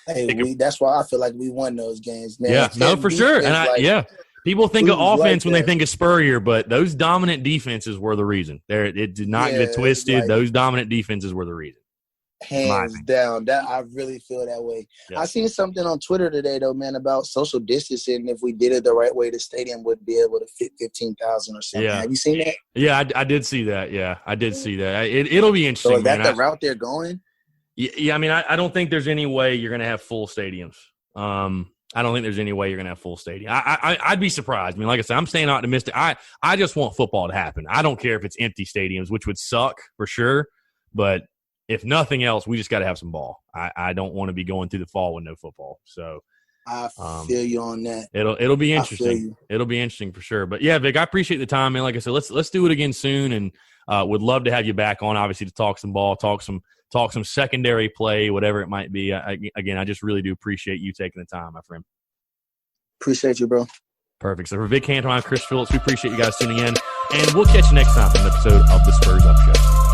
that's why I feel like we won those games, man. Yeah, no, for sure. And people think of offense when they think of Spurrier, but those dominant defenses were the reason. It did not get twisted. Like, those dominant defenses were the reason. Hands down. That I really feel that way. Yeah. I seen something on Twitter today, though, man, about social distancing. If we did it the right way, the stadium would be able to fit 15,000 or something. Yeah. Have you seen that? Yeah, I did see that. Yeah, I did see that. It'll be interesting. So is that the route they're going? Yeah, I mean, I don't think there's any way you're going to have full stadiums. I don't think there's any way you're going to have full stadium. I'd be surprised. I mean, like I said, I'm staying optimistic. I just want football to happen. I don't care if it's empty stadiums, which would suck for sure. But if nothing else, we just got to have some ball. I don't want to be going through the fall with no football. So I feel you on that. It'll be interesting. It'll be interesting for sure. But yeah, Vic, I appreciate the time, man. Like I said, let's do it again soon, and would love to have you back on, obviously, to talk some ball, talk some secondary play, whatever it might be. Again, I just really do appreciate you taking the time, my friend. Appreciate you, bro. Perfect. So for Vic Hampton, I'm Chris Phillips. We appreciate you guys tuning in, and we'll catch you next time on an episode of the Spurs Up Show.